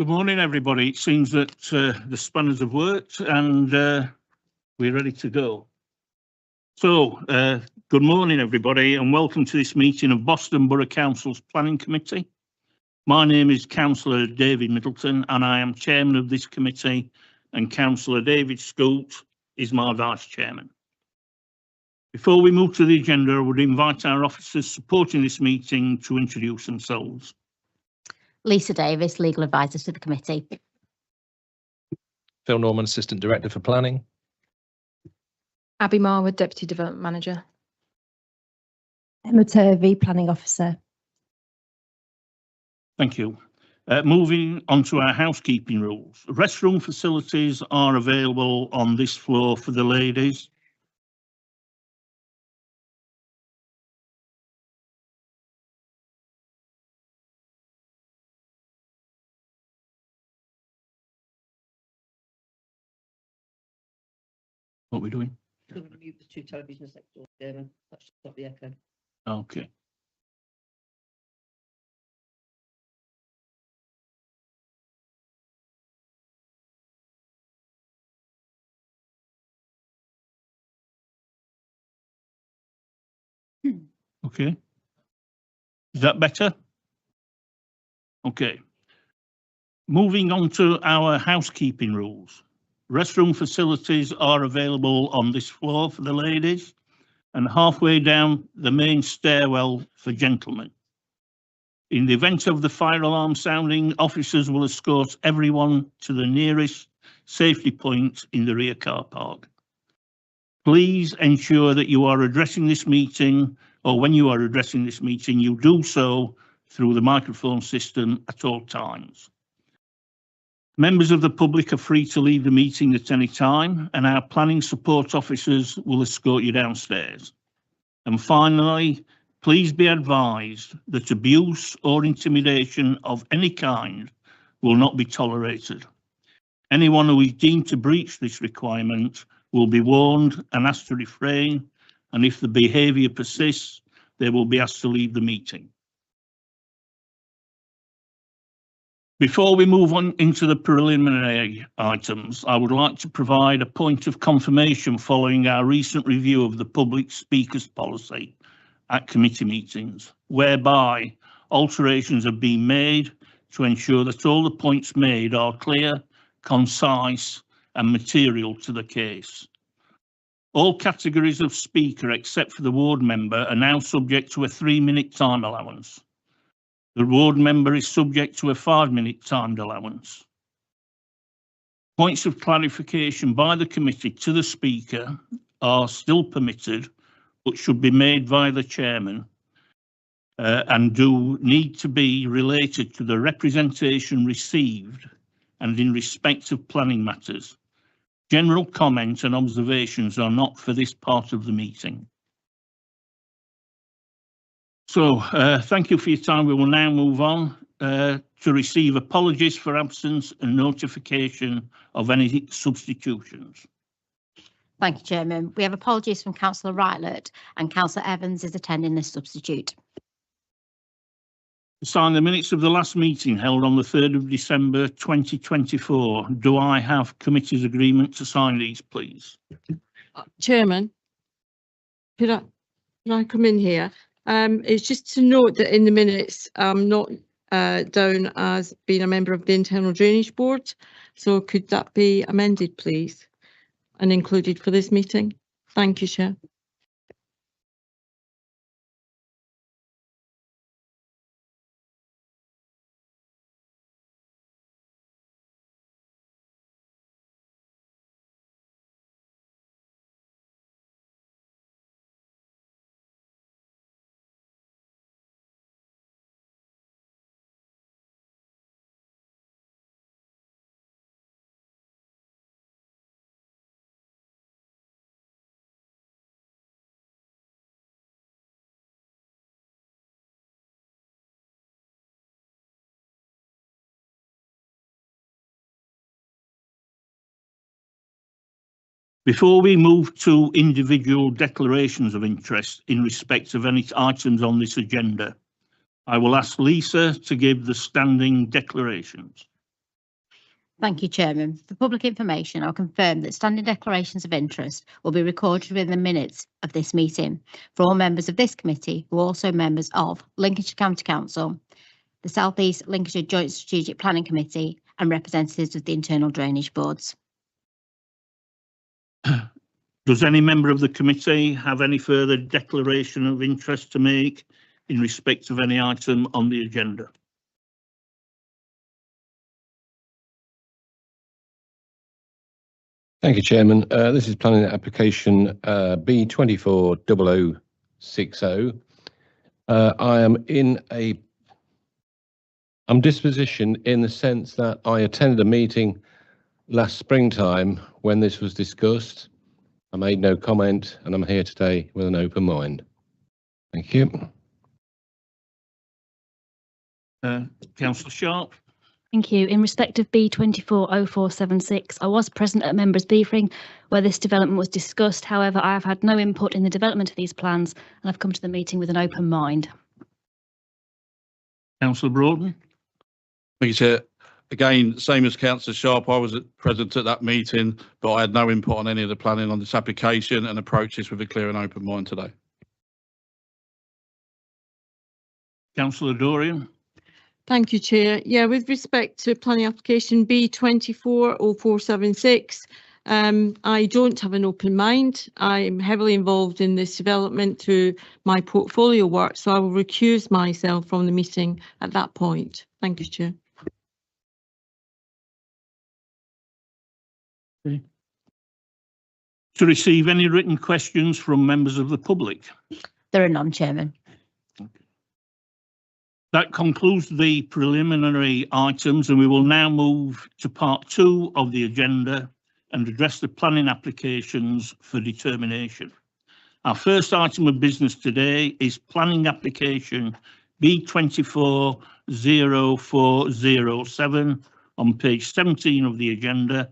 Good morning, everybody. It seems that the spanners have worked and we're ready to go. So, good morning, everybody, and welcome to this meeting of Boston Borough Council's Planning Committee. My name is Councillor David Middleton, and I am Chairman of this committee, and Councillor David Scoot is my Vice Chairman. Before we move to the agenda, I would invite our officers supporting this meeting to introduce themselves. Lisa Davis, Legal Advisor to the committee. Phil Norman, Assistant Director for Planning. Abby Marwood, Deputy Development Manager. Emma Turvey, Planning Officer. Thank you. Moving on to our housekeeping rules. Restroom facilities are available on this floor for the ladies. What are we doing? I'm going to mute the two televisions next door, Chairman. That should stop the echo. Okay. Okay. Is that better? Okay. Moving on to our housekeeping rules. Restroom facilities are available on this floor for the ladies and halfway down the main stairwell for gentlemen. In the event of the fire alarm sounding, officers will escort everyone to the nearest safety point in the rear car park. Please ensure that you are addressing this meeting, or when you are addressing this meeting, you do so through the microphone system at all times. Members of the public are free to leave the meeting at any time, and our planning support officers will escort you downstairs. And finally, please be advised that abuse or intimidation of any kind will not be tolerated. Anyone who is deemed to breach this requirement will be warned and asked to refrain, and if the behaviour persists, they will be asked to leave the meeting. Before we move on into the preliminary items, I would like to provide a point of confirmation following our recent review of the public speakers policy at committee meetings, whereby alterations have been made to ensure that all the points made are clear, concise and material to the case. All categories of speaker except for the ward member are now subject to a 3-minute time allowance. The ward member is subject to a 5-minute timed allowance. Points of clarification by the committee to the speaker are still permitted, but should be made by the chairman and do need to be related to the representation received and in respect of planning matters. General comments and observations are not for this part of the meeting. So, thank you for your time. We will now move on to receive apologies for absence and notification of any substitutions. Thank you, Chairman. We have apologies from Councillor Wrightlett, and Councillor Evans is attending as substitute. To sign the minutes of the last meeting held on the 3rd of December 2024. Do I have committee's agreement to sign these, please? Chairman, could I come in here? It's just to note that in the minutes, I'm not down as being a member of the Internal Drainage Board. So could that be amended, please, and included for this meeting? Thank you, Chair. Before we move to individual declarations of interest in respect of any items on this agenda, I will ask Lisa to give the standing declarations. Thank you, Chairman. For public information, I'll confirm that standing declarations of interest will be recorded within the minutes of this meeting for all members of this committee who are also members of Lincolnshire County Council, the South East Lincolnshire Joint Strategic Planning Committee and representatives of the internal drainage boards. Does any member of the committee have any further declaration of interest to make in respect of any item on the agenda? Thank you, Chairman. This is planning application B240060. I'm dispositioned in the sense that I attended a meeting last springtime when this was discussed. I made no comment and I'm here today with an open mind. Thank you. Councillor Sharp? Thank you. In respect of B240476, I was present at members' briefing where this development was discussed. However, I have had no input in the development of these plans and I've come to the meeting with an open mind. Councillor Broughton? Thank you, Chair. Again, same as Councillor Sharp, I was present at that meeting, but I had no input on any of the planning on this application and approach this with a clear and open mind today. Councillor Dorian? Thank you, Chair. Yeah, with respect to planning application B240476, I don't have an open mind. I'm heavily involved in this development through my portfolio work, so I will recuse myself from the meeting at that point. Thank you, Chair. Okay. To receive any written questions from members of the public? There are none, Chairman. That concludes the preliminary items and we will now move to part 2 of the agenda and address the planning applications for determination. Our first item of business today is planning application B240407 on page 17 of the agenda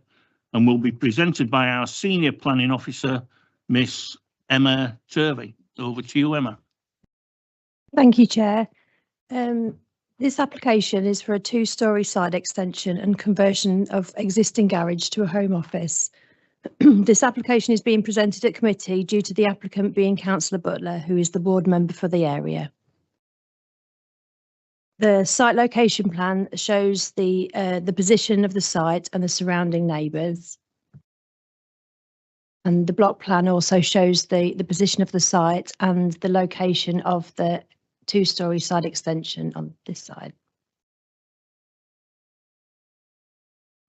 and will be presented by our Senior Planning Officer, Miss Emma Turvey. Over to you, Emma. Thank you, Chair. This application is for a 2-storey side extension and conversion of existing garage to a home office. This application is being presented at committee due to the applicant being Councillor Butler, who is the ward member for the area. The site location plan shows the position of the site and the surrounding neighbours. And the block plan also shows the position of the site and the location of the 2-storey side extension on this side.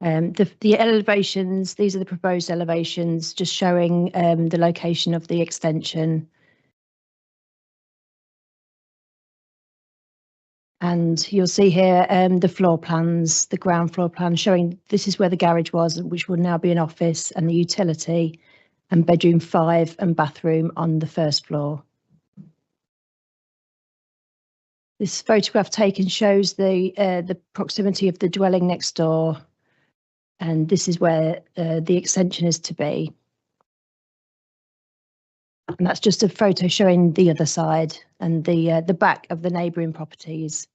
The elevations, these are the proposed elevations, just showing the location of the extension. And you'll see here the floor plans, the ground floor plan showing this is where the garage was, which will now be an office, and the utility and bedroom 5 and bathroom on the first floor. This photograph taken shows the proximity of the dwelling next door, and this is where the extension is to be. And that's just a photo showing the other side and the back of the neighbouring properties.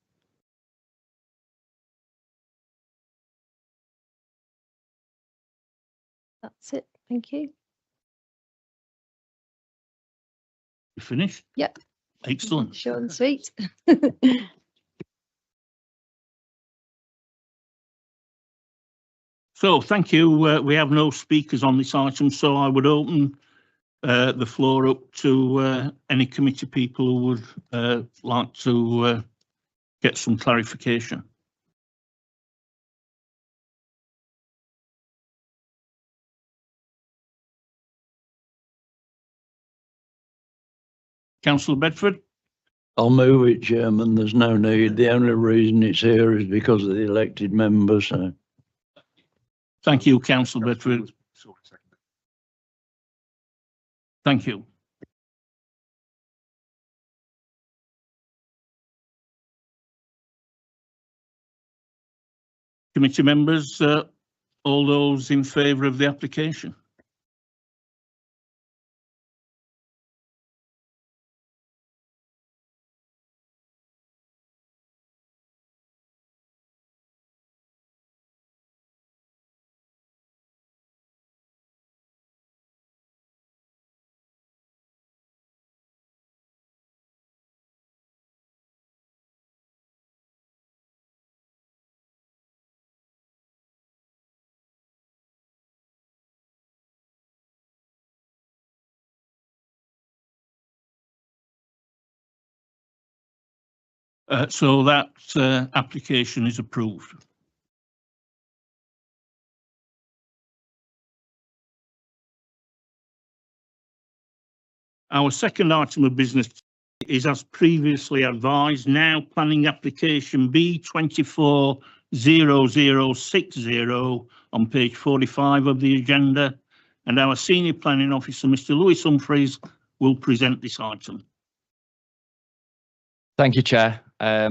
That's it. Thank you. You finished? Yep. Excellent. Short and sweet. So thank you. We have no speakers on this item, so I would open the floor up to any committee people who would like to get some clarification. Councillor Bedford? I'll move it, Chairman. There's no need. The only reason it's here is because of the elected members. So. Thank you, Councillor Bedford. Thank you. Committee members, all those in favour of the application? So that application is approved. Our second item of business is, as previously advised, now planning application B240060 on page 45 of the agenda, and our senior planning officer, Mr. Lewis Humphreys, will present this item. Thank you, Chair.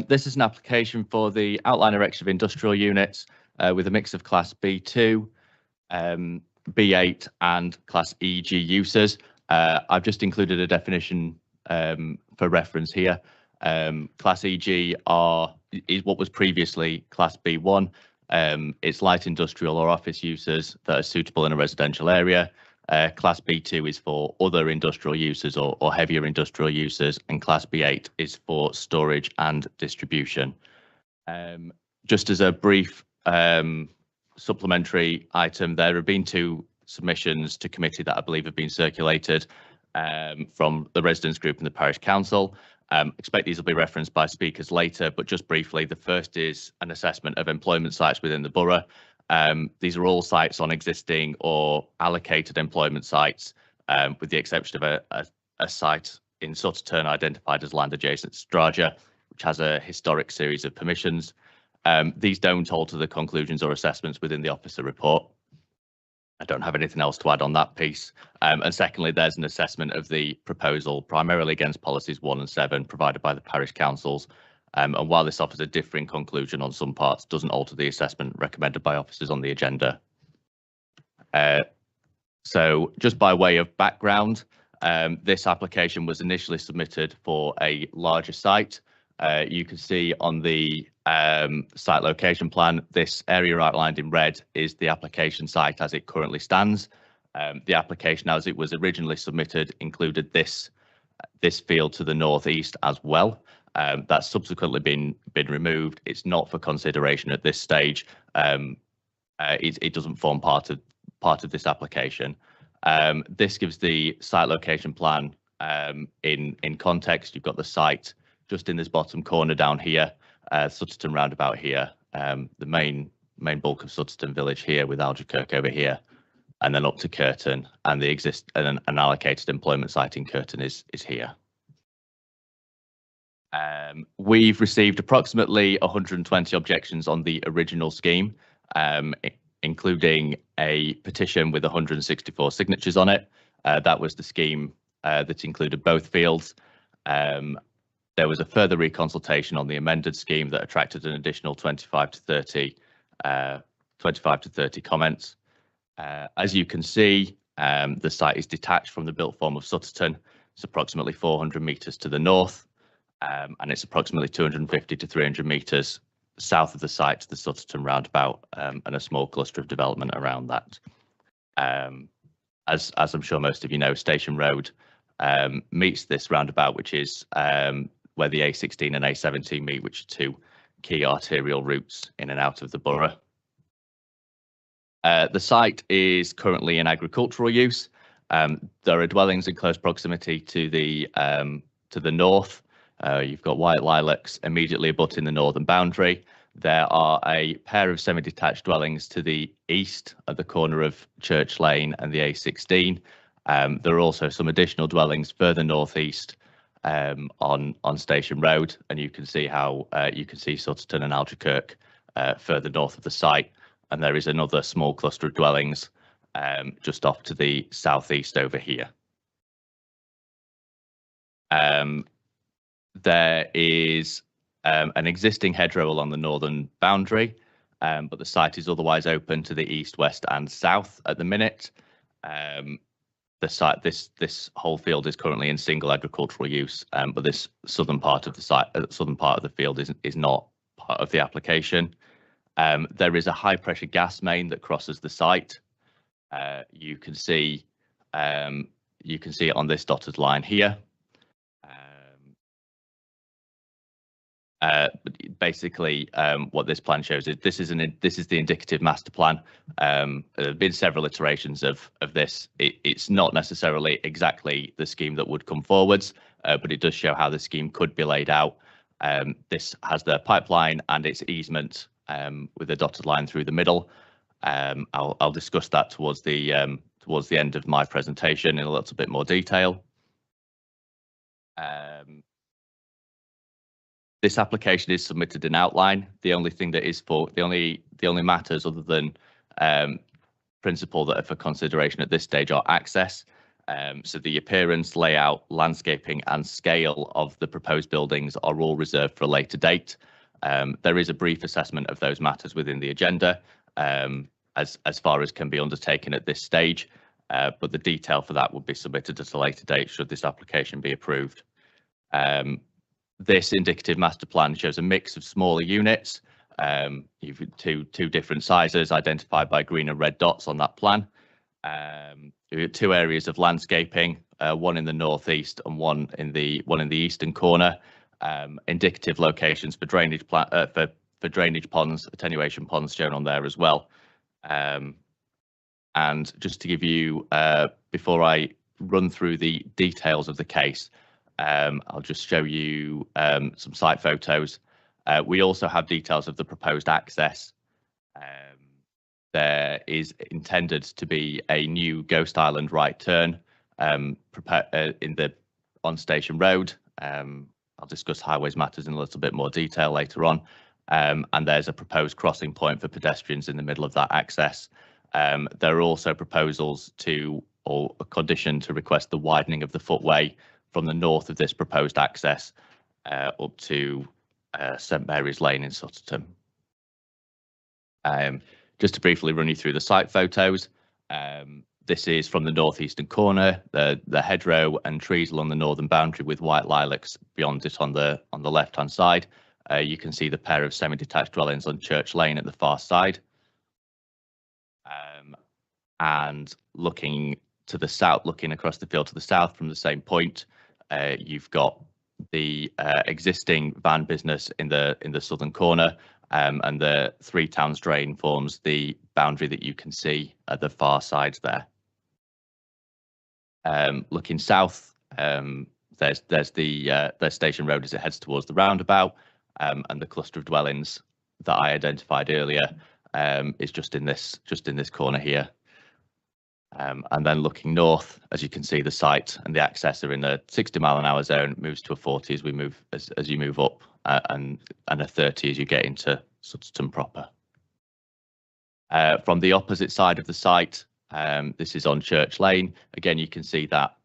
This is an application for the outline erection of industrial units with a mix of Class B2, B8 and Class EG uses. I've just included a definition for reference here. Class EG is what was previously Class B1. It's light industrial or office uses that are suitable in a residential area. Class B2 is for other industrial uses or heavier industrial uses, and Class B8 is for storage and distribution. Just as a brief supplementary item, there have been 2 submissions to committee that I believe have been circulated from the residents group and the parish council. Expect these will be referenced by speakers later, but just briefly, the first is an assessment of employment sites within the borough. These are all sites on existing or allocated employment sites, with the exception of a site in Sutterton identified as land adjacent to Straja, which has a historic series of permissions. These don't alter the conclusions or assessments within the officer report. I don't have anything else to add on that piece. And secondly, there's an assessment of the proposal primarily against policies 1 and 7 provided by the parish councils. And while this offers a differing conclusion on some parts, doesn't alter the assessment recommended by officers on the agenda. So just by way of background, this application was initially submitted for a larger site. You can see on the site location plan, this area outlined in red is the application site as it currently stands. The application as it was originally submitted included this field to the northeast as well. That's subsequently been removed. It's not for consideration at this stage. It doesn't form part of this application. This gives the site location plan in context. You've got the site just in this bottom corner down here, Sutterton roundabout here, the main bulk of Sutterton village here with Alderkirk over here, and then up to Curtin, and an allocated employment site in Curtin is here. We've received approximately 120 objections on the original scheme, including a petition with 164 signatures on it. That was the scheme that included both fields. There was a further reconsultation on the amended scheme that attracted an additional 25 to 30 comments. As you can see, the site is detached from the built form of Sutterton. It's approximately 400 metres to the north, and it's approximately 250 to 300 metres south of the site to the Sutterton roundabout, and a small cluster of development around that. As I'm sure most of you know, Station Road meets this roundabout, which is where the A16 and A17 meet, which are 2 key arterial routes in and out of the borough. The site is currently in agricultural use. There are dwellings in close proximity to the north. You've got white lilacs immediately abutting the northern boundary. There are a pair of semi-detached dwellings to the east at the corner of Church Lane and the A16. There are also some additional dwellings further northeast on Station Road, and you can see how you can see Sutterton and Alderkirk further north of the site, and there is another small cluster of dwellings just off to the southeast over here. There is an existing hedgerow along the northern boundary, but the site is otherwise open to the east, west and south at the minute. The site, this whole field is currently in single agricultural use, but this southern part of the site, southern part of the field is not part of the application. There is a high pressure gas main that crosses the site. You can see it on this dotted line here. Basically, what this plan shows is this is the indicative master plan. There have been several iterations of this. It's not necessarily exactly the scheme that would come forwards, but it does show how the scheme could be laid out. This has the pipeline and its easement with a dotted line through the middle. I'll discuss that towards the end of my presentation in a little bit more detail. This application is submitted in outline. The only thing that is the only matters other than principle that are for consideration at this stage are access. So the appearance, layout, landscaping and scale of the proposed buildings are all reserved for a later date. There is a brief assessment of those matters within the agenda as far as can be undertaken at this stage, but the detail for that would be submitted at a later date should this application be approved. This indicative master plan shows a mix of smaller units. You've two different sizes identified by green and red dots on that plan. We've got two areas of landscaping, one in the northeast and one in the eastern corner. Indicative locations for drainage for drainage ponds, attenuation ponds shown on there as well. And just to give you, before I run through the details of the case, I'll just show you some site photos. We also have details of the proposed access. There is intended to be a new Ghost Island right turn on Station Road. I'll discuss highways matters in a little bit more detail later on. And there's a proposed crossing point for pedestrians in the middle of that access. There are also proposals or a condition to request the widening of the footway from the north of this proposed access up to St Mary's Lane in Sutterton. Just to briefly run you through the site photos, this is from the northeastern corner, the hedgerow and trees along the northern boundary with white lilacs beyond it on the left-hand side. You can see the pair of semi-detached dwellings on Church Lane at the far side. And looking to the south, looking across the field to the south from the same point, you've got the existing van business in the southern corner, and the Three Towns drain forms the boundary that you can see at the far side there. Looking south, there's Station Road as it heads towards the roundabout, and the cluster of dwellings that I identified earlier is just in this corner here. And then looking north, as you can see, the site and the access are in a 60-mile-an-hour zone. It moves to a 40 as we move as you move up, and a 30 as you get into Sutterton proper. From the opposite side of the site, this is on Church Lane. Again, you can see that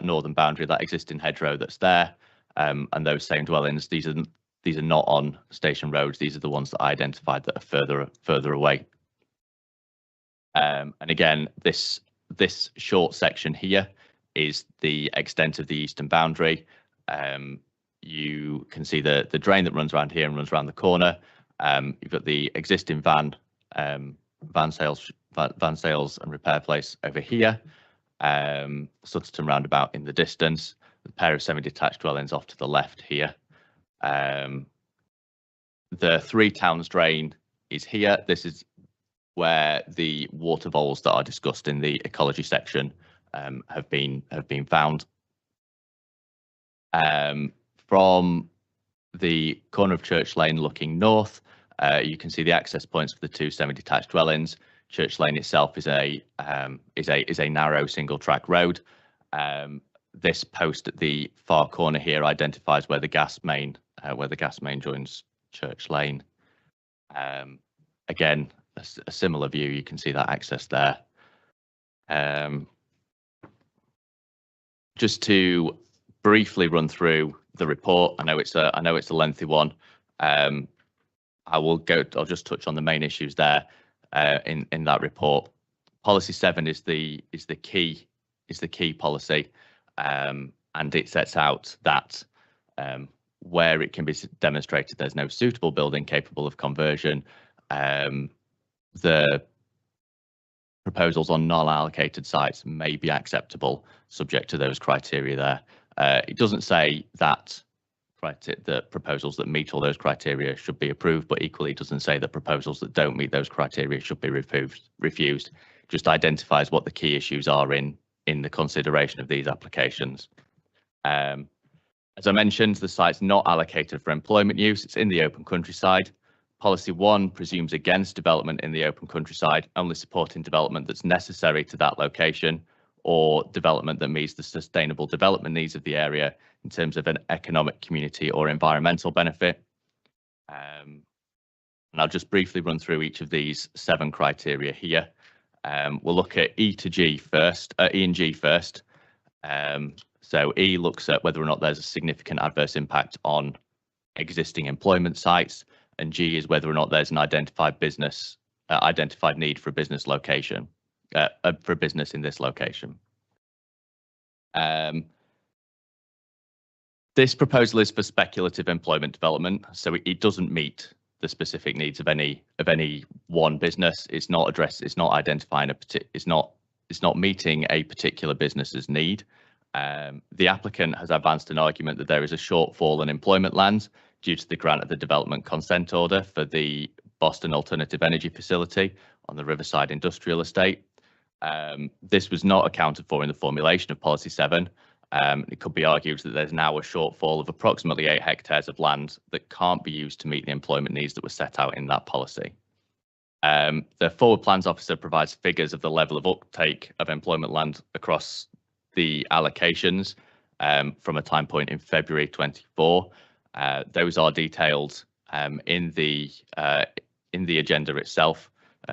northern boundary, that existing hedgerow that's there, and those same dwellings. These are not on Station Roads. These are the ones that I identified that are further away. And again, this short section here is the extent of the eastern boundary. You can see the drain that runs around here and runs around the corner. You've got the existing van sales and repair place over here. Sutterton roundabout in the distance. A pair of semi-detached dwellings off to the left here. The Three Towns drain is here. This is where the water voles that are discussed in the ecology section have been found. From the corner of Church Lane looking north, you can see the access points for the two semi-detached dwellings. Church Lane itself is a narrow single-track road. This post at the far corner here identifies where the gas main joins Church Lane. Again, a similar view. You can see that access there. Just to briefly run through the report. I know it's a lengthy one. I'll just touch on the main issues there in that report. Policy 7 is the key policy, and it sets out that where it can be demonstrated there's no suitable building capable of conversion, the proposals on non-allocated sites may be acceptable subject to those criteria there. It doesn't say that the proposals that meet all those criteria should be approved, but equally it doesn't say that proposals that don't meet those criteria should be refused. Just identifies what the key issues are in the consideration of these applications. As I mentioned, the site's not allocated for employment use. It's in the open countryside. Policy 1 presumes against development in the open countryside, only supporting development that's necessary to that location or development that meets the sustainable development needs of the area in terms of an economic, community or environmental benefit. And I'll just briefly run through each of these 7 criteria here. We'll look at E and G first. So E looks at whether or not there's a significant adverse impact on existing employment sites, and G is whether or not there's an identified need for a business location, for a business in this location. This proposal is for speculative employment development, so it doesn't meet the specific needs of any one business. It's not identifying it's not meeting a particular business's need. The applicant has advanced an argument that there is a shortfall in employment land due to the grant of the development consent order for the Boston Alternative Energy Facility on the Riverside Industrial Estate. This was not accounted for in the formulation of Policy 7. It could be argued that there's now a shortfall of approximately 8 hectares of land that can't be used to meet the employment needs that were set out in that policy. The Forward Plans Officer provides figures of the level of uptake of employment land across the allocations from a time point in February 24. Those are detailed in the agenda itself,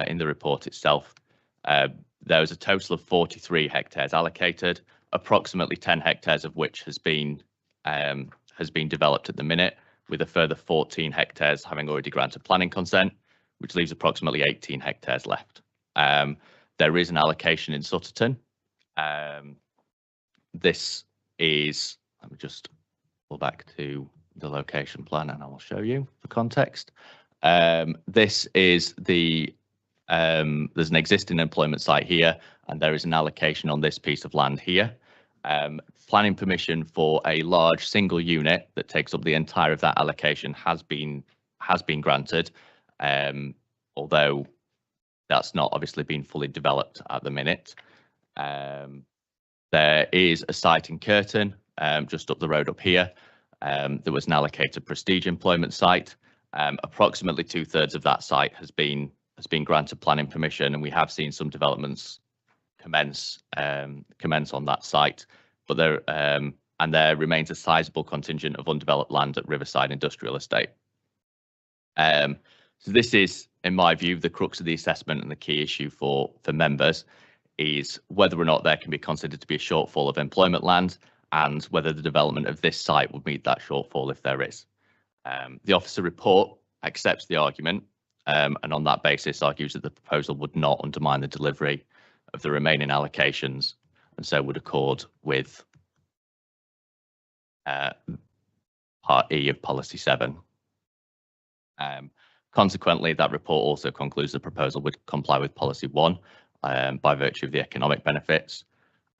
in the report itself. There was a total of 43 hectares allocated, approximately 10 hectares of which has been developed at the minute, with a further 14 hectares having already granted planning consent, which leaves approximately 18 hectares left. There is an allocation in Sutterton. This is, let me just pull back to the location plan and I will show you for context. This is the, there's an existing employment site here, and there is an allocation on this piece of land here. Planning permission for a large single unit that takes up the entire of that allocation has been granted, although that's not obviously been fully developed at the minute. There is a site in Curtin, just up the road up here. There was an allocated prestige employment site. Approximately 2/3 of that site has been granted planning permission, and we have seen some developments commence on that site. But there remains a sizable contingent of undeveloped land at Riverside Industrial Estate. So this is, in my view, the crux of the assessment and the key issue for members is whether or not there can be considered to be a shortfall of employment land, and whether the development of this site would meet that shortfall if there is. The officer report accepts the argument, and on that basis argues that the proposal would not undermine the delivery of the remaining allocations, and so would accord with Part E of Policy 7. Consequently, that report also concludes the proposal would comply with Policy 1 by virtue of the economic benefits.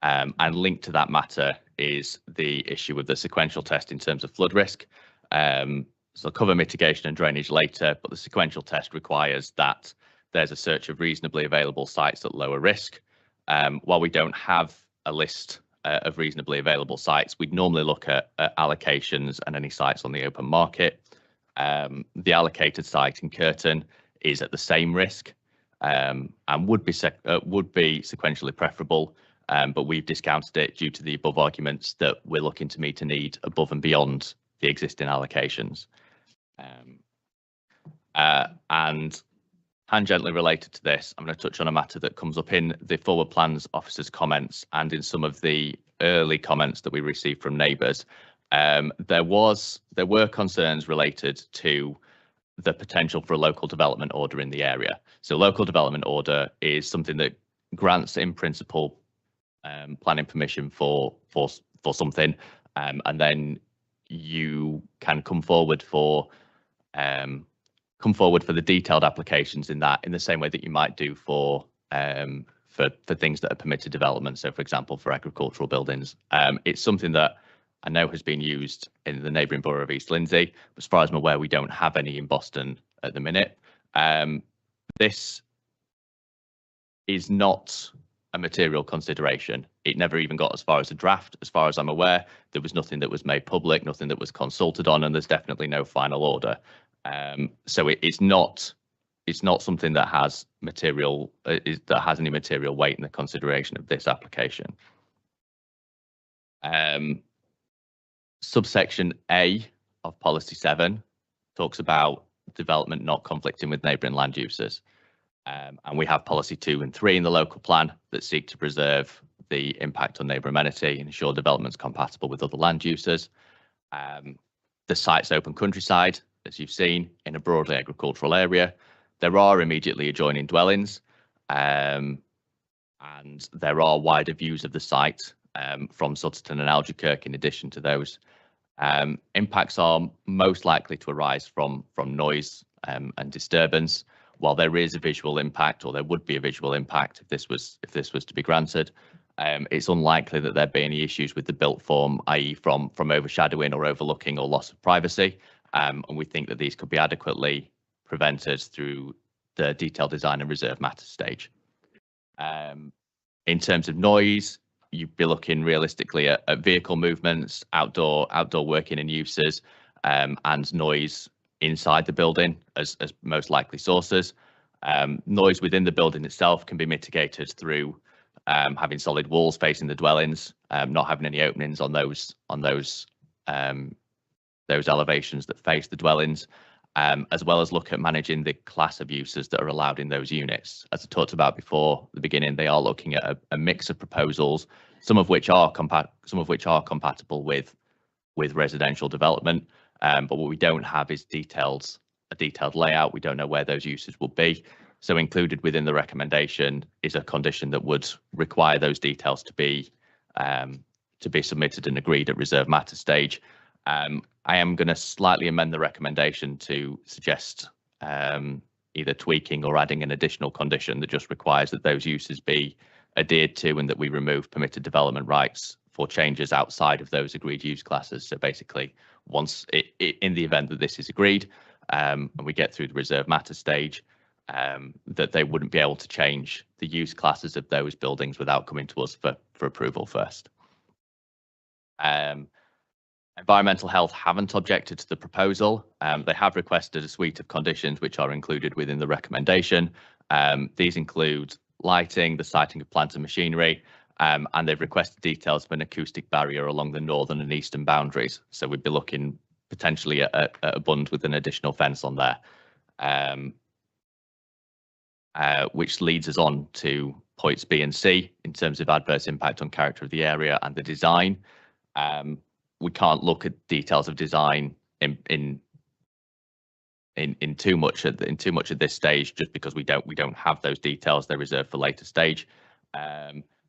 And linked to that matter is the issue of the sequential test in terms of flood risk. So I'll cover mitigation and drainage later, but the sequential test requires that there's a search of reasonably available sites at lower risk. While we don't have a list of reasonably available sites, we'd normally look at allocations and any sites on the open market. The allocated site in Curtin is at the same risk and would be sequentially preferable, but we've discounted it due to the above arguments that we're looking to meet a need above and beyond the existing allocations. And tangentially related to this, I'm going to touch on a matter that comes up in the Forward Plans Officer's comments and in some of the early comments that we received from neighbours. There were concerns related to the potential for a local development order in the area. So local development order is something that grants in principle planning permission for something, and then you can come forward for the detailed applications in the same way that you might do for things that are permitted development. So, for example, for agricultural buildings, it's something that I know has been used in the neighbouring borough of East Lindsey. As far as I'm aware, we don't have any in Boston at the minute. This is not a material consideration. It never even got as far as a draft, as far as I'm aware. There was nothing that was made public, nothing that was consulted on, and there's definitely no final order. So it's not something that has material that has any material weight in the consideration of this application. Subsection A of policy 7 talks about development not conflicting with neighbouring land uses. And we have policy 2 and 3 in the local plan that seek to preserve the impact on neighbour amenity and ensure development's compatible with other land uses. The site's open countryside, as you've seen, in a broadly agricultural area. There are immediately adjoining dwellings, and there are wider views of the site from Sutterton and Algekirk in addition to those. Impacts are most likely to arise from noise and disturbance. While there is a visual impact, or there would be a visual impact if this was to be granted, it's unlikely that there'd be any issues with the built form, i.e. from overshadowing or overlooking or loss of privacy. And we think that these could be adequately prevented through the detailed design and reserve matter stage. In terms of noise, you'd be looking realistically at vehicle movements, outdoor working and uses, and noise inside the building as most likely sources. Noise within the building itself can be mitigated through having solid walls facing the dwellings, not having any openings on those elevations that face the dwellings, as well as look at managing the class of uses that are allowed in those units. As I talked about before at the beginning, they are looking at a mix of proposals, some of which are compatible with residential development. But what we don't have is a detailed layout. We don't know where those uses will be. So included within the recommendation is a condition that would require those details to be submitted and agreed at reserve matter stage. I am going to slightly amend the recommendation to suggest either tweaking or adding an additional condition that just requires that those uses be adhered to and that we remove permitted development rights for changes outside of those agreed use classes. So basically, once in the event that this is agreed and we get through the reserve matter stage, that they wouldn't be able to change the use classes of those buildings without coming to us for approval first. Environmental Health haven't objected to the proposal. They have requested a suite of conditions which are included within the recommendation. These include lighting, the siting of plant and machinery, and they've requested details of an acoustic barrier along the northern and eastern boundaries. So we'd be looking potentially at a bund with an additional fence on there, which leads us on to points B and C in terms of adverse impact on character of the area and the design. We can't look at details of design in too much at this stage, just because we don't have those details. They're reserved for later stage.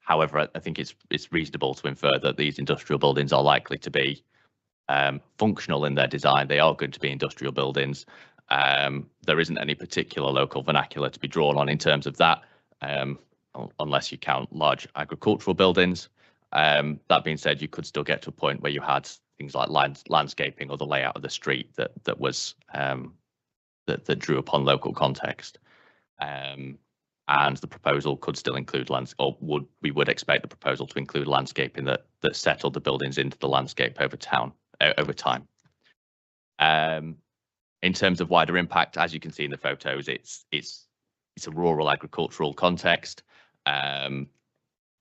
However, I think it's reasonable to infer that these industrial buildings are likely to be functional in their design. They are going to be industrial buildings. There isn't any particular local vernacular to be drawn on in terms of that, unless you count large agricultural buildings. That being said, you could still get to a point where you had things like landscaping or the layout of the street that was that drew upon local context. And the proposal could still include we would expect the proposal to include landscaping that settled the buildings into the landscape over time. In terms of wider impact, as you can see in the photos, it's a rural agricultural context,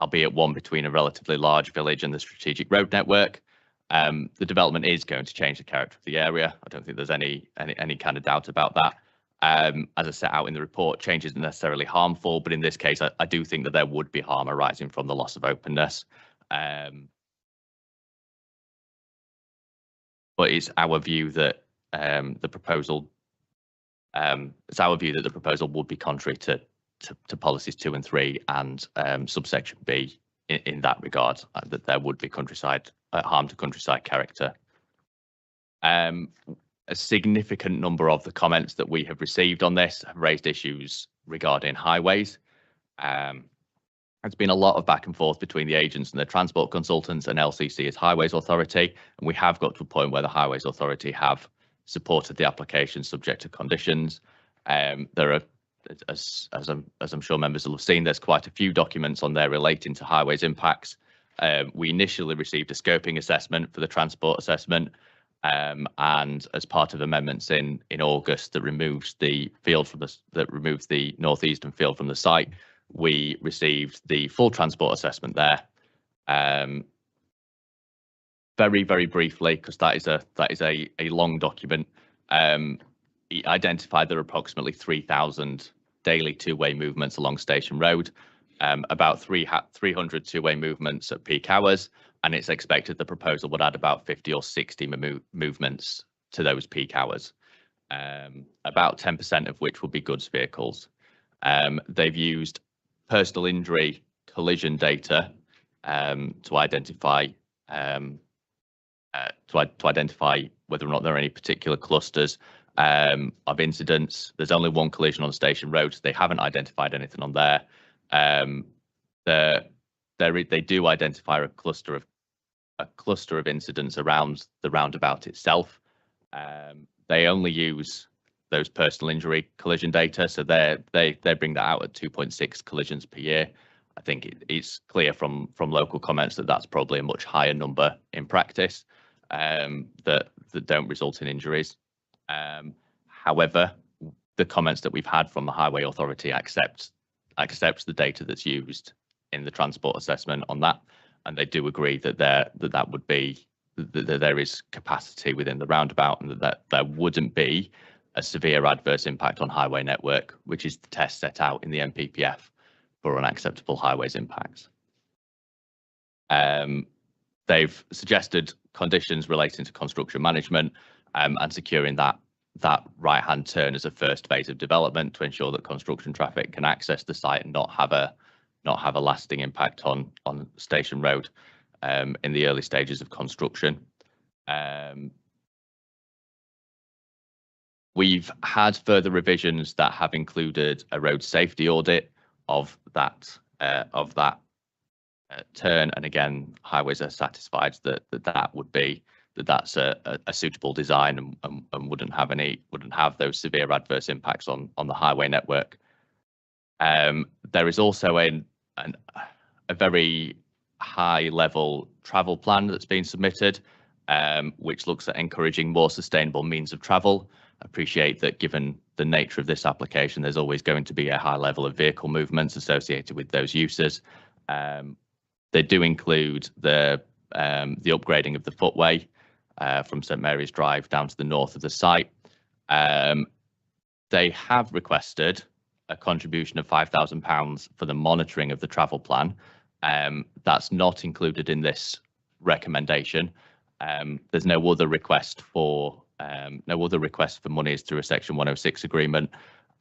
albeit one between a relatively large village and the strategic road network. The development is going to change the character of the area. I don't think there's any kind of doubt about that. As I set out in the report, change isn't necessarily harmful, but in this case, I do think that there would be harm arising from the loss of openness. But it's our view that the proposal would be contrary to policies 2 and 3 and subsection B in that regard, that there would be harm to countryside character. A significant number of the comments that we have received on this have raised issues regarding highways. There's been a lot of back and forth between the agents and the transport consultants and LCC as Highways Authority, and we have got to a point where the Highways Authority have supported the application subject to conditions. There are as I'm sure members will have seen, there's quite a few documents on there relating to highways impacts. We initially received a scoping assessment for the transport assessment, and as part of amendments in August that removes the northeastern field from the site, we received the full transport assessment there. Very briefly, because that is a long document. It identified there are approximately 3,000 daily two-way movements along Station Road, about 300 two-way movements at peak hours, and it's expected the proposal would add about 50 or 60 movements to those peak hours, about 10% of which will be goods vehicles. They've used personal injury collision data to identify whether or not there are any particular clusters of incidents. There's only one collision on Station Road. So they haven't identified anything on there. They do identify a cluster of incidents around the roundabout itself. They only use those personal injury collision data, so they bring that out at 2.6 collisions per year. I think it's clear from local comments that that's probably a much higher number in practice, that don't result in injuries. However, the comments that we've had from the Highway Authority accepts the data that's used in the transport assessment on that, and they do agree that there is capacity within the roundabout, and that there wouldn't be a severe adverse impact on highway network, which is the test set out in the NPPF for unacceptable highways impacts. They've suggested conditions relating to construction management and securing that right-hand turn as a first phase of development to ensure that construction traffic can access the site and not have a lasting impact on Station Road in the early stages of construction. We've had further revisions that have included a road safety audit of that turn, and again, Highways are satisfied that's a suitable design and wouldn't have those severe adverse impacts on the highway network. There is also a very high level travel plan that's been submitted, which looks at encouraging more sustainable means of travel. I appreciate that given the nature of this application, there's always going to be a high level of vehicle movements associated with those uses. They do include the upgrading of the footway from St Mary's Drive down to the north of the site. They have requested a contribution of £5,000 for the monitoring of the travel plan. That's not included in this recommendation. There's no other request for monies through a Section 106 agreement,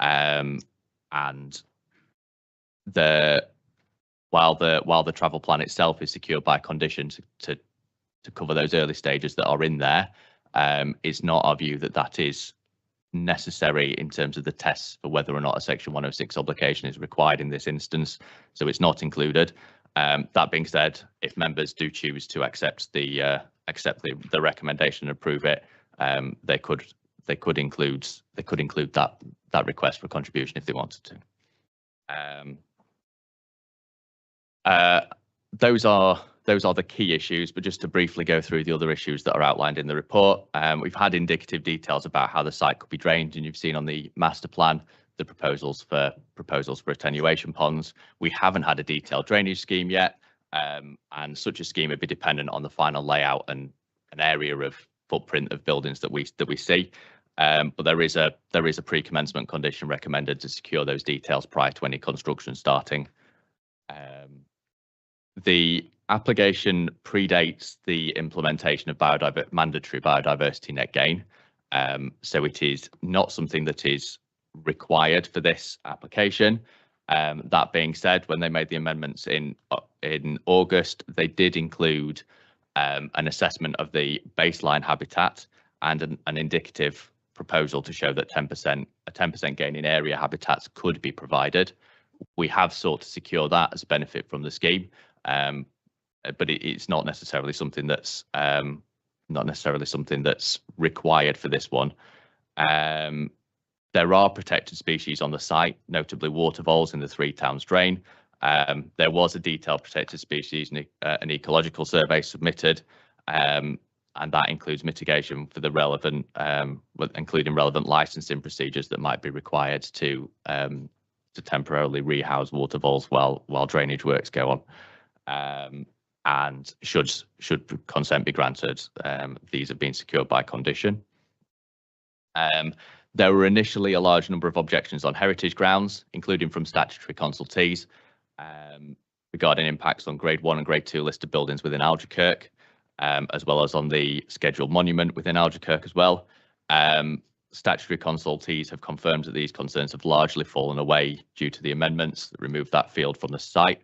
and while the travel plan itself is secured by condition to cover those early stages that are in there, it's not our view that is necessary in terms of the tests for whether or not a Section 106 obligation is required in this instance. So it's not included. That being said, if members do choose to accept the recommendation and approve it, they could include that request for contribution if they wanted to. Those are the key issues, but just to briefly go through the other issues that are outlined in the report. We've had indicative details about how the site could be drained, and you've seen on the master plan the proposals for attenuation ponds. We haven't had a detailed drainage scheme yet, and such a scheme would be dependent on the final layout and an area of footprint of buildings that we see. But there is a pre-commencement condition recommended to secure those details prior to any construction starting. The application predates the implementation of mandatory biodiversity net gain, so it is not something that is required for this application. That being said, when they made the amendments in August, they did include an assessment of the baseline habitat and an indicative proposal to show that a 10% gain in area habitats could be provided. We have sought to secure that as a benefit from the scheme, but it's not necessarily something that's required for this one. There are protected species on the site, notably water voles in the Three Towns drain. There was a detailed protected species and an ecological survey submitted, and that includes mitigation for the relevant, including relevant licensing procedures that might be required to temporarily rehouse water voles while drainage works go on. And should consent be granted, these have been secured by condition. There were initially a large number of objections on heritage grounds, including from statutory consultees, regarding impacts on Grade 1 and Grade 2 listed buildings within Alderkirk, as well as on the scheduled monument within Alderkirk as well. Statutory consultees have confirmed that these concerns have largely fallen away due to the amendments that removed that field from the site.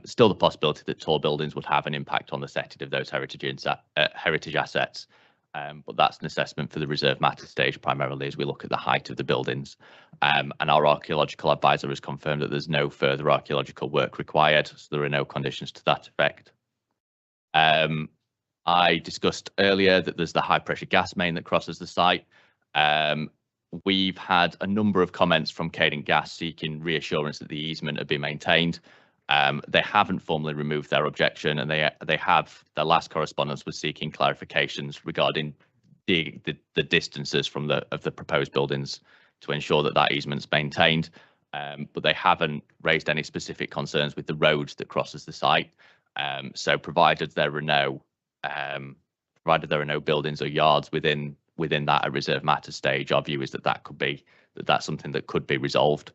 Still the possibility that tall buildings would have an impact on the setting of those heritage assets. But that's an assessment for the reserve matter stage primarily as we look at the height of the buildings. And our archaeological advisor has confirmed that there's no further archaeological work required, so there are no conditions to that effect. I discussed earlier that there's the high pressure gas main that crosses the site. We've had a number of comments from Cadent Gas seeking reassurance that the easement had been maintained. They haven't formally removed their objection, and they have, their last correspondence was seeking clarifications regarding the distances from the proposed buildings to ensure that that easement's maintained. But they haven't raised any specific concerns with the road that crosses the site. So provided there are no buildings or yards within that at reserve matter stage, our view is that's something that could be resolved.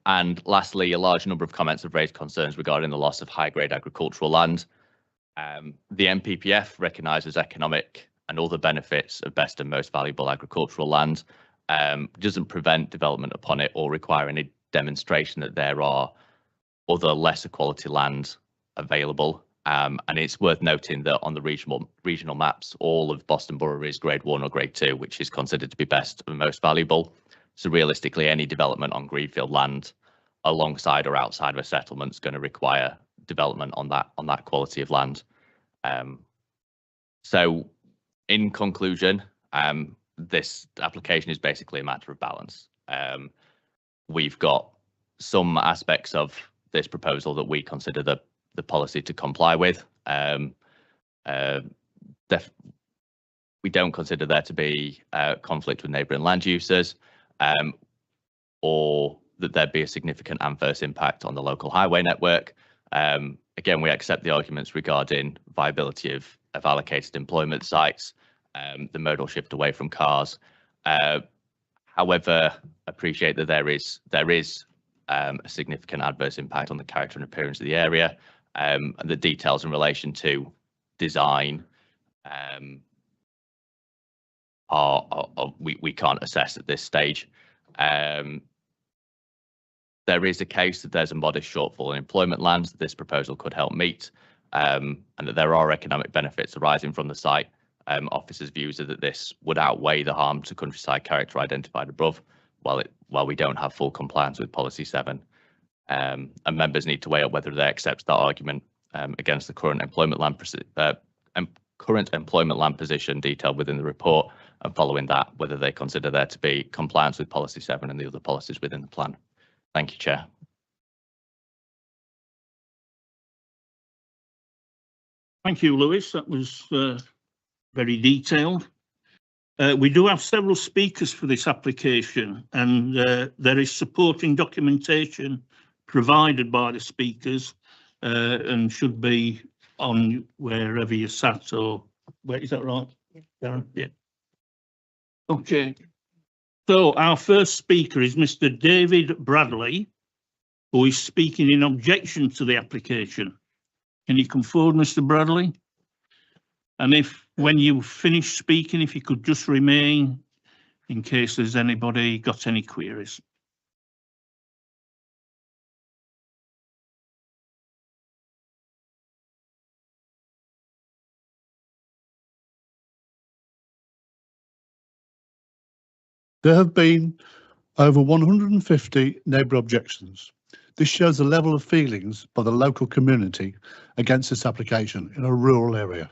And lastly, a large number of comments have raised concerns regarding the loss of high-grade agricultural land. The NPPF recognises economic and other benefits of best and most valuable agricultural land, doesn't prevent development upon it or require any demonstration that there are other lesser quality land available. And it's worth noting that on the regional maps, all of Boston Borough is Grade 1 or Grade 2, which is considered to be best and most valuable. So realistically, any development on greenfield land alongside or outside of a settlement is going to require development on that quality of land. So in conclusion, this application is basically a matter of balance. We've got some aspects of this proposal that we consider the policy to comply with. We don't consider there to be conflict with neighbouring land users, or that there'd be a significant adverse impact on the local highway network. Again, we accept the arguments regarding viability of allocated employment sites, the modal shift away from cars. However, appreciate that there is a significant adverse impact on the character and appearance of the area, and the details in relation to design we can't assess at this stage. There is a case that there's a modest shortfall in employment land that this proposal could help meet, and that there are economic benefits arising from the site. Officers' views are that this would outweigh the harm to countryside character identified above, while we don't have full compliance with Policy 7. And members need to weigh up whether they accept that argument against the current employment land position detailed within the report, and following that, whether they consider there to be compliance with Policy 7 and the other policies within the plan. Thank you, Chair. Thank you, Lewis. That was very detailed. We do have several speakers for this application, and there is supporting documentation provided by the speakers and should be on wherever you sat, or where is that right? Yeah. Yeah. Okay. So our first speaker is Mr. David Bradley, who is speaking in objection to the application. Can you come forward, Mr. Bradley? And when you finish speaking, if you could just remain in case there's anybody got any queries. There have been over 150 neighbour objections. This shows the level of feelings by the local community against this application in a rural area.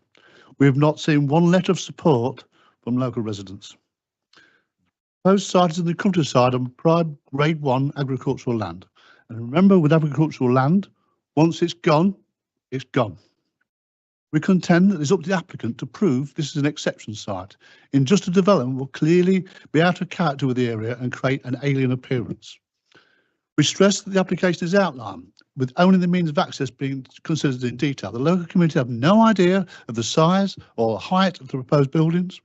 We have not seen one letter of support from local residents. Proposed site is in the countryside on prime grade 1 agricultural land. And remember, with agricultural land, once it's gone, it's gone. We contend that it's up to the applicant to prove this is an exception site. Industrial development will clearly be out of character with the area and create an alien appearance. We stress that the application is outlined, with only the means of access being considered in detail. The local community have no idea of the size or height of the proposed buildings,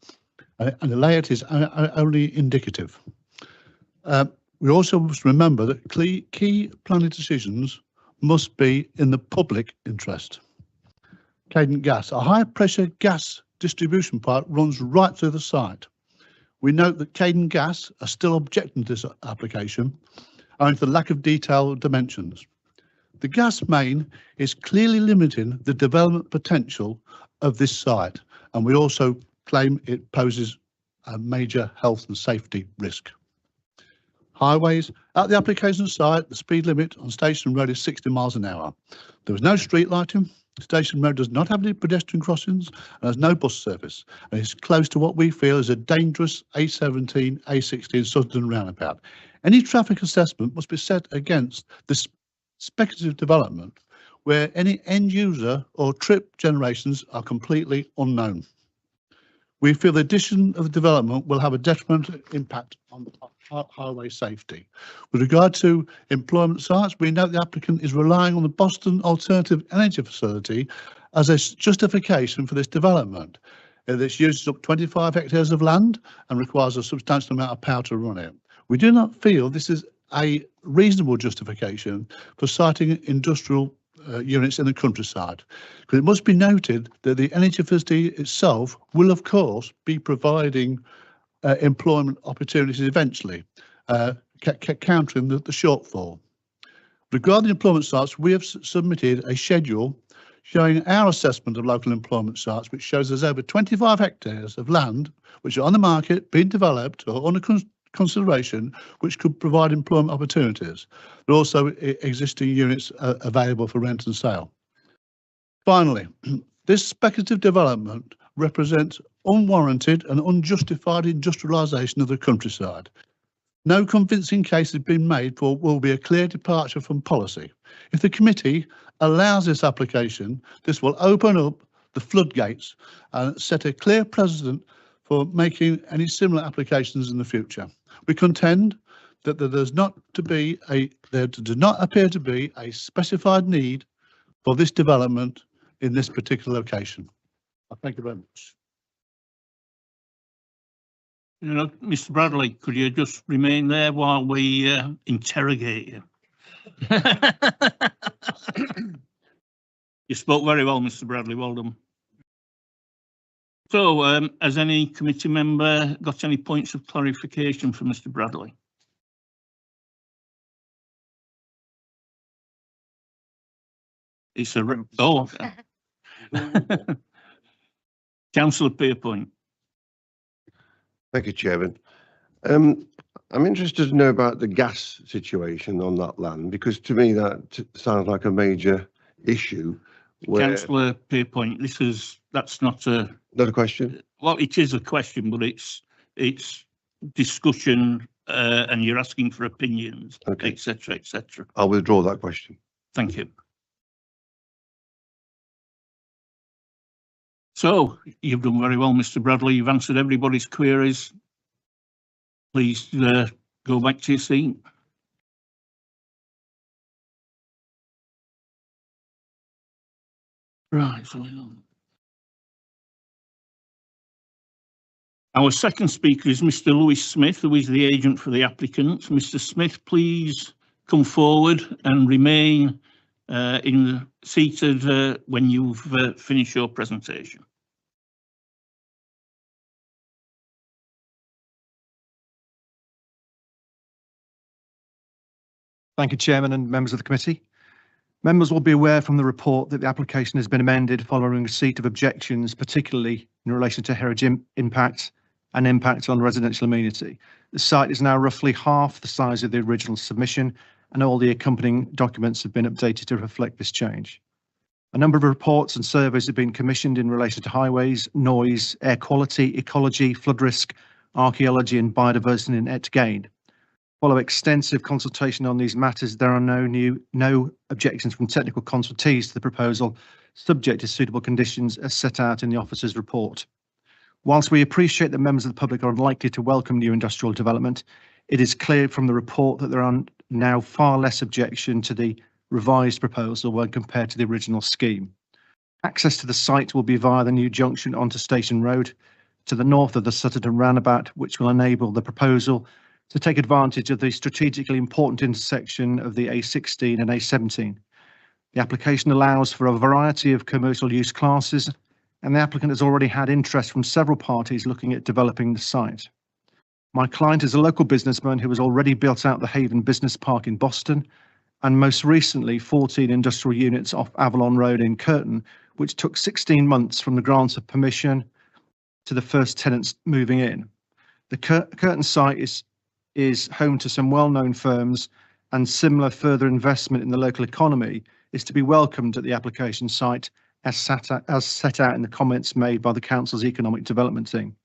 and the layout is only indicative. We also must remember that key planning decisions must be in the public interest. Cadent Gas, a high pressure gas distribution pipe runs right through the site. We note that Cadent Gas are still objecting to this application owing to the lack of detailed dimensions. The gas main is clearly limiting the development potential of this site, and we also claim it poses a major health and safety risk. Highways, at the application site, the speed limit on Station Road is 60 miles an hour. There is no street lighting. Station Road does not have any pedestrian crossings and has no bus service, and is close to what we feel is a dangerous A17, A16 Sutton roundabout. Any traffic assessment must be set against this speculative development where any end user or trip generations are completely unknown. We feel the addition of the development will have a detrimental impact on highway safety. With regard to employment sites, we note the applicant is relying on the Boston Alternative Energy Facility as a justification for this development. This uses up 25 hectares of land and requires a substantial amount of power to run it. We do not feel this is a reasonable justification for siting industrial units in the countryside, because it must be noted that the energy facility itself will of course be providing employment opportunities eventually, countering the shortfall. Regarding employment sites, we have submitted a schedule showing our assessment of local employment sites, which shows there's over 25 hectares of land which are on the market, being developed or under consideration, which could provide employment opportunities. There are also existing units available for rent and sale. Finally, this speculative development represents unwarranted and unjustified industrialisation of the countryside. No convincing case has been made for what will be a clear departure from policy. If the committee allows this application, this will open up the floodgates and set a clear precedent for making any similar applications in the future. We contend that there does not appear to be a specified need for this development in this particular location. Thank you very much. You know, Mr. Bradley, could you just remain there while we interrogate you? You spoke very well, Mr. Bradley. Well done. So, has any committee member got any points of clarification for Mr. Bradley? It's a Councillor Pierpoint. Thank you, Chairman. I'm interested to know about the gas situation on that land, because to me that sounds like a major issue. Councillor Pierpoint, that's not a question. Well, it is a question, but it's discussion, and you're asking for opinions, Okay. etc., etc. I'll withdraw that question. Thank you. So you've done very well, Mr. Bradley. You've answered everybody's queries. Please go back to your seat. Right. So our second speaker is Mr. Lewis Smith, who is the agent for the applicant. Mr. Smith, please come forward and remain seated when you've finished your presentation. Thank you, Chairman and members of the committee. Members will be aware from the report that the application has been amended following receipt of objections, particularly in relation to heritage impact and impact on residential amenity. The site is now roughly half the size of the original submission, and all the accompanying documents have been updated to reflect this change. A number of reports and surveys have been commissioned in relation to highways, noise, air quality, ecology, flood risk, archaeology and biodiversity net gain. Follow extensive consultation on these matters, there are no objections from technical consultees to the proposal, subject to suitable conditions as set out in the officer's report. Whilst we appreciate that members of the public are unlikely to welcome new industrial development, it is clear from the report that there are now far less objection to the revised proposal when compared to the original scheme. Access to the site will be via the new junction onto Station Road to the north of the Sutterton roundabout, which will enable the proposal to take advantage of the strategically important intersection of the A16 and A17. The application allows for a variety of commercial use classes, and the applicant has already had interest from several parties looking at developing the site. My client is a local businessman who has already built out the Haven Business Park in Boston, and most recently 14 industrial units off Avalon Road in Curtin, which took 16 months from the grant of permission to the first tenants moving in. The Curtin site is home to some well-known firms, and similar further investment in the local economy is to be welcomed at the application site as set out in the comments made by the Council's Economic Development team.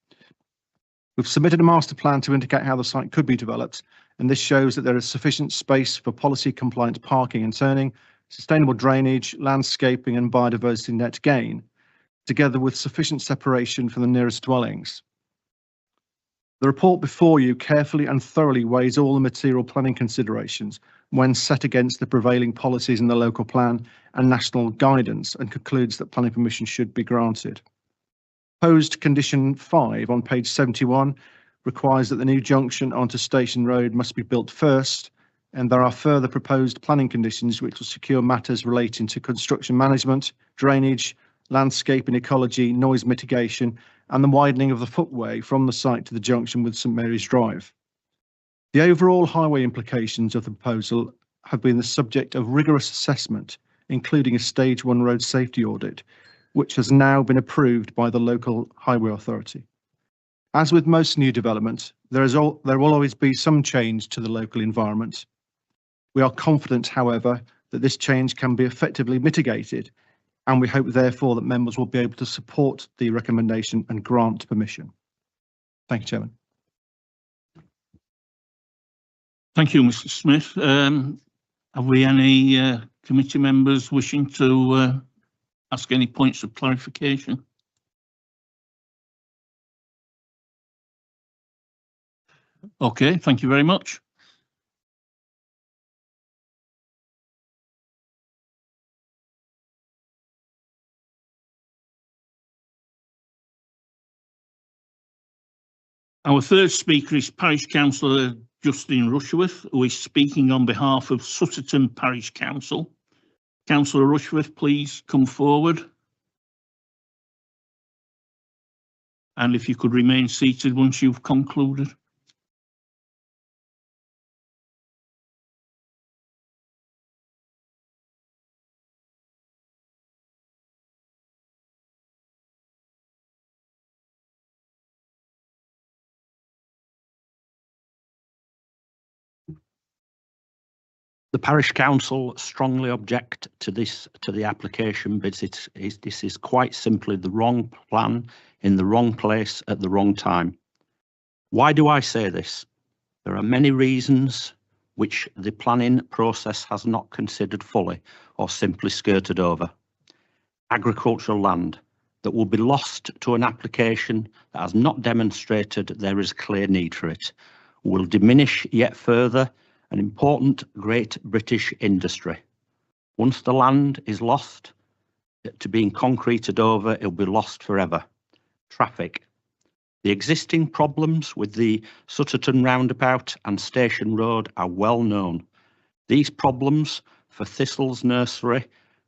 We've submitted a master plan to indicate how the site could be developed, and this shows that there is sufficient space for policy compliant parking and turning, sustainable drainage, landscaping and biodiversity net gain, together with sufficient separation from the nearest dwellings. The report before you carefully and thoroughly weighs all the material planning considerations when set against the prevailing policies in the local plan and national guidance, and concludes that planning permission should be granted. Proposed condition 5 on page 71 requires that the new junction onto Station Road must be built first, and there are further proposed planning conditions which will secure matters relating to construction management, drainage, landscape and ecology, noise mitigation, and the widening of the footway from the site to the junction with St Mary's Drive. The overall highway implications of the proposal have been the subject of rigorous assessment, including a Stage 1 road safety audit, which has now been approved by the local highway authority. As with most new development, there will always be some change to the local environment. We are confident, however, that this change can be effectively mitigated, and we hope therefore that members will be able to support the recommendation and grant permission. Thank you, Chairman. Thank you, Mr. Smith. Have we any committee members wishing to ask any points of clarification? Okay, thank you very much. Our third speaker is Parish Councillor Justin Rushworth, who is speaking on behalf of Sutterton Parish Council. Councillor Rushworth, please come forward. And if you could remain seated once you've concluded. The parish council strongly object to the application, but this is quite simply the wrong plan in the wrong place at the wrong time. Why do I say this? There are many reasons which the planning process has not considered fully or simply skirted over. Agricultural land that will be lost to an application that has not demonstrated there is a clear need for it will diminish yet further an important great British industry. Once the land is lost to being concreted over, it will be lost forever. Traffic. The existing problems with the Sutterton roundabout and Station Road are well known. These problems for Thistle's nursery,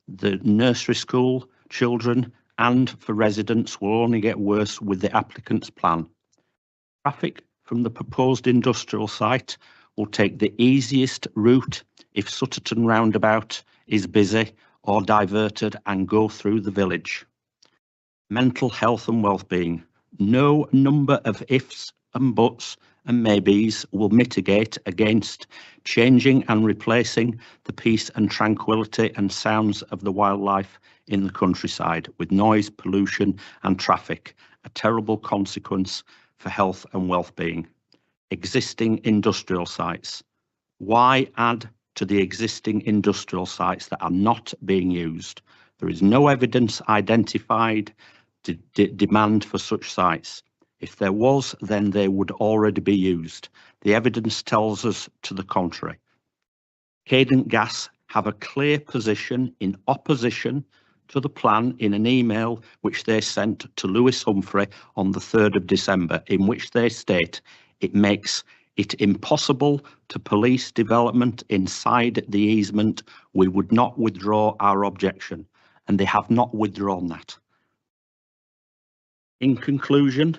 the nursery school, children, and for residents will only get worse with the applicant's plan. Traffic from the proposed industrial site will take the easiest route if Sutterton roundabout is busy or diverted and go through the village. Mental health and well-being. No number of ifs and buts and maybes will mitigate against changing and replacing the peace and tranquility and sounds of the wildlife in the countryside with noise, pollution and traffic, a terrible consequence for health and well-being. Existing industrial sites. Why add to the existing industrial sites that are not being used? There is no evidence identified to demand for such sites. If there was, then they would already be used. The evidence tells us to the contrary. Cadent Gas have a clear position in opposition to the plan in an email which they sent to Lewis Humphrey on the 3rd of December, in which they state it makes it impossible to police development inside the easement. We would not withdraw our objection, and they have not withdrawn that. In conclusion,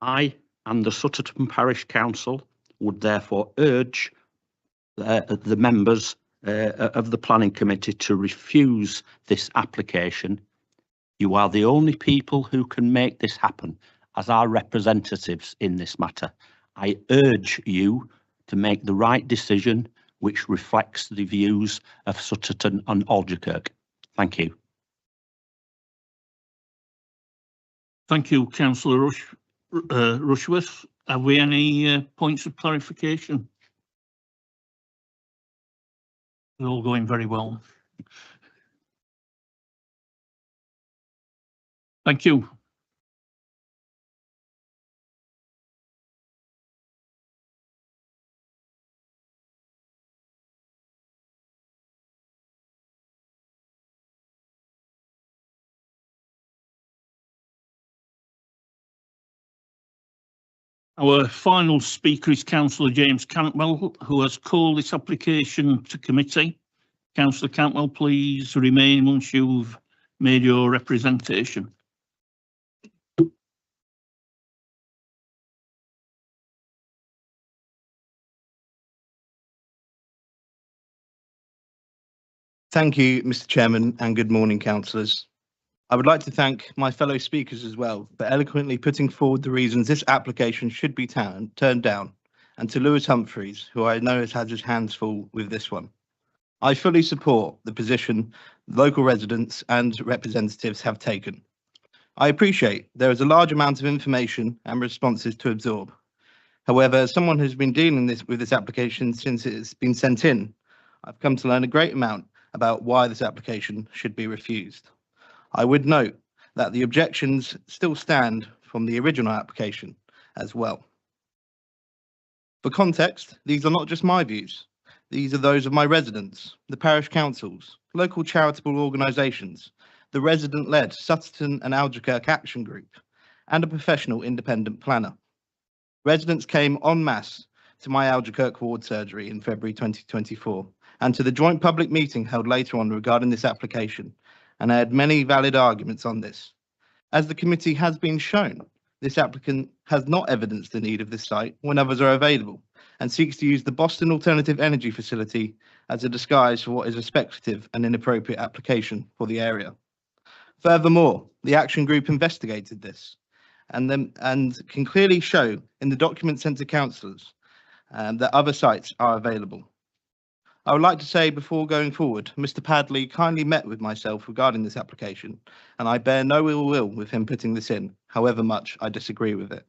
I and the Sutterton Parish Council would therefore urge the members of the Planning Committee to refuse this application. You are the only people who can make this happen as our representatives in this matter. I urge you to make the right decision which reflects the views of Sutterton and Alderkirk. Thank you. Thank you, Councillor Rushworth. Have we any points of clarification? They're all going very well. Thank you. Our final speaker is Councillor James Cantwell, who has called this application to committee. Councillor Cantwell, please remain once you've made your representation. Thank you, Mr. Chairman, and good morning, councillors. I would like to thank my fellow speakers as well for eloquently putting forward the reasons this application should be turned down, and to Lewis Humphreys, who I know has had his hands full with this one. I fully support the position local residents and representatives have taken. I appreciate there is a large amount of information and responses to absorb. However, as someone who's been dealing with this application since it's been sent in, I've come to learn a great amount about why this application should be refused. I would note that the objections still stand from the original application as well. For context, these are not just my views. These are those of my residents, the parish councils, local charitable organisations, the resident-led Sutterton and Alderkirk Action Group, and a professional independent planner. Residents came en masse to my Alderkirk ward surgery in February 2024 and to the joint public meeting held later on regarding this application, and I had many valid arguments on this. As the committee has been shown, this applicant has not evidenced the need of this site when others are available and seeks to use the Boston Alternative Energy Facility as a disguise for what is a speculative and inappropriate application for the area. Furthermore, the action group investigated this and can clearly show in the document sent to councillors that other sites are available. I would like to say before going forward, Mr. Padley kindly met with myself regarding this application, and I bear no ill will with him putting this in, however much I disagree with it.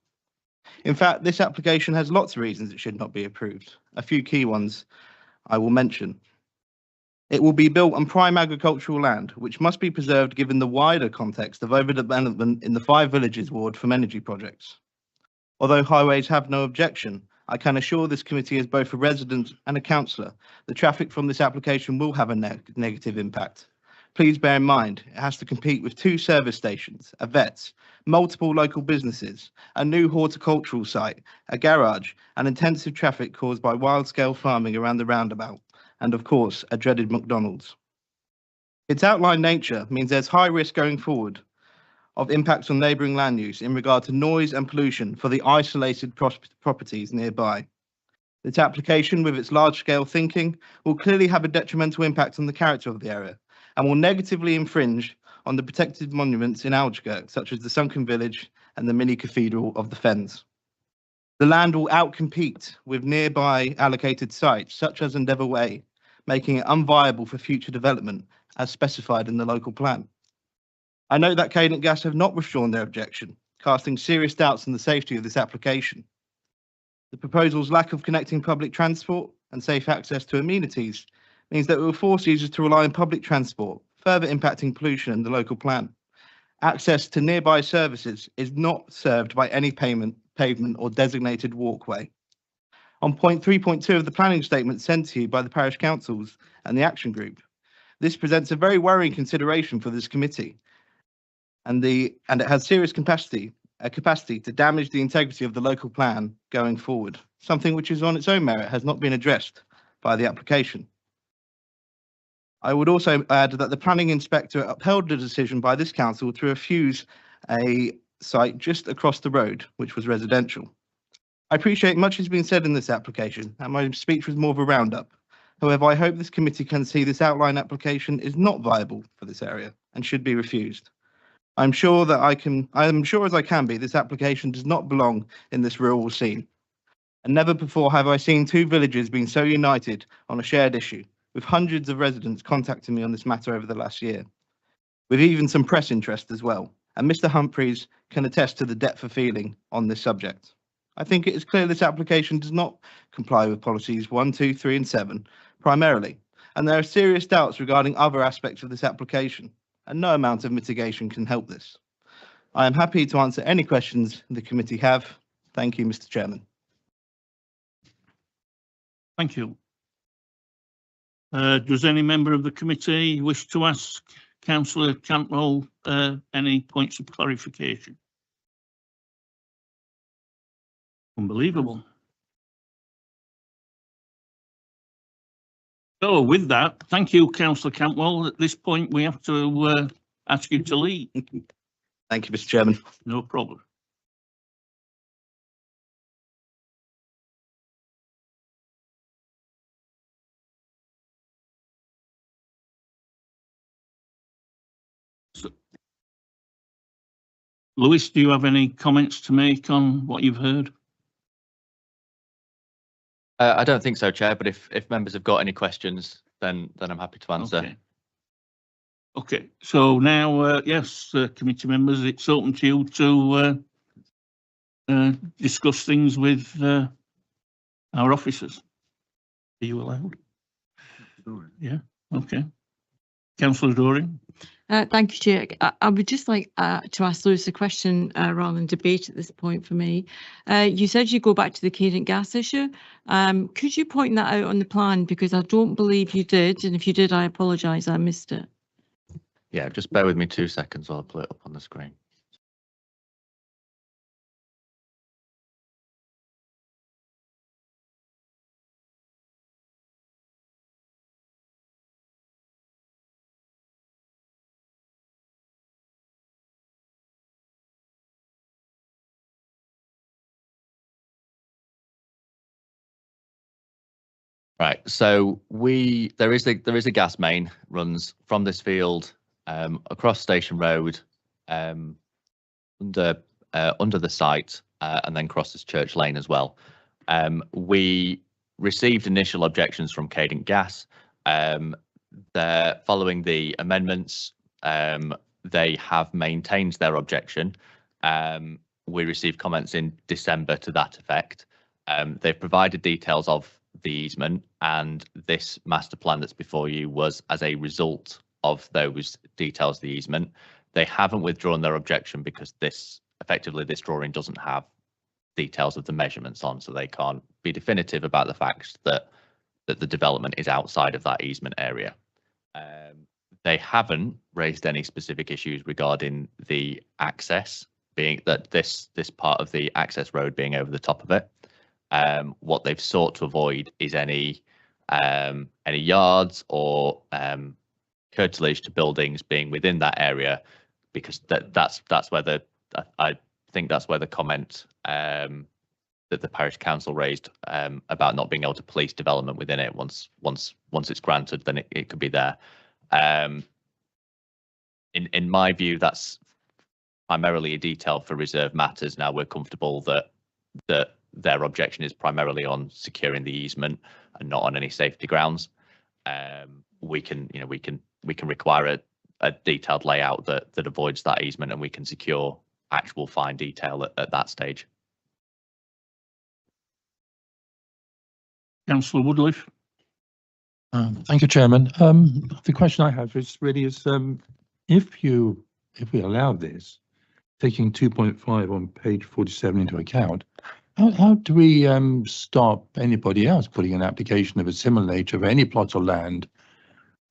In fact, this application has lots of reasons it should not be approved. A few key ones I will mention. It will be built on prime agricultural land, which must be preserved given the wider context of overdevelopment in the 5 villages ward from energy projects. Although highways have no objection, I can assure this committee as both a resident and a councillor, the traffic from this application will have a negative impact. Please bear in mind, it has to compete with 2 service stations, a vet's, multiple local businesses, a new horticultural site, a garage, and intensive traffic caused by wild-scale farming around the roundabout, and of course, a dreaded McDonald's. Its outline nature means there's high risk going forward of impacts on neighbouring land use in regard to noise and pollution for the isolated properties nearby. This application, with its large-scale thinking, will clearly have a detrimental impact on the character of the area and will negatively infringe on the protected monuments in Alderkirk, such as the Sunken Village and the mini cathedral of the Fens. The land will outcompete with nearby allocated sites, such as Endeavour Way, making it unviable for future development, as specified in the local plan. I know that Cadent Gas have not withdrawn their objection. casting serious doubts on the safety of this application. The proposal's lack of connecting public transport and safe access to amenities means that it will force users to rely on public transport, further impacting pollution in the local plan. Access to nearby services is not served by any pavement or designated walkway. On point 3.2 of the planning statement sent to you by the parish councils and the action group, this presents a very worrying consideration for this committee, and it has serious capacity to damage the integrity of the local plan going forward, something which is on its own merit has not been addressed by the application. I would also add that the planning inspector upheld the decision by this council to refuse a site just across the road, which was residential. I appreciate much has been said in this application, and my speech was more of a roundup. However, I hope this committee can see this outline application is not viable for this area and should be refused. I am sure as I can be, this application does not belong in this rural scene. And never before have I seen two villages being so united on a shared issue, with hundreds of residents contacting me on this matter over the last year, with even some press interest as well. And Mr. Humphreys can attest to the depth of feeling on this subject. I think it is clear this application does not comply with policies 1, 2, 3 and 7 primarily, and there are serious doubts regarding other aspects of this application, and no amount of mitigation can help this. I am happy to answer any questions the committee have. Thank you, Mr. Chairman. Thank you. Does any member of the committee wish to ask Councillor Cantwell any points of clarification? Unbelievable. So with that, thank you, Councillor Cantwell. At this point, we have to ask you to leave. Thank you, Mr. Chairman. No problem. Lewis, do you have any comments to make on what you've heard? I don't think so, Chair, but if members have got any questions, then I'm happy to answer. Okay, so now, yes, committee members, it's open to you to discuss things with our officers. Are you allowed? Yeah, okay. Councillor Doring. Thank you, Chair. I would just like to ask Lewis a question rather than debate at this point for me. You said you go back to the Cadent gas issue. Could you point that out on the plan? Because I don't believe you did. And if you did, I apologise, I missed it. Yeah, just bear with me 2 seconds while I pull it up on the screen. Right, so there is a gas main runs from this field across Station Road under the site and then crosses Church Lane as well. We received initial objections from Cadent Gas. They're following the amendments. They have maintained their objection. We received comments in December to that effect. They've provided details of the easement, and this master plan that's before you was as a result of those details of the easement. They haven't withdrawn their objection because this drawing doesn't have details of the measurements on, so they can't be definitive about the fact that the development is outside of that easement area. They haven't raised any specific issues regarding the access, being that this part of the access road being over the top of it. What they've sought to avoid is any yards or curtilage to buildings being within that area, because that's where I think that's where the comment that the parish council raised about not being able to police development within it once it's granted, then it could be there. In my view, that's primarily a detail for reserve matters. Now we're comfortable that their objection is primarily on securing the easement and not on any safety grounds. We can require a detailed layout that avoids that easement, and we can secure actual fine detail at that stage. Councillor Woodliff. Thank you, Chairman. The question I have is really if we allow this, taking 2.5 on page 47 into account, how do we stop anybody else putting an application of a similar nature of any plot of land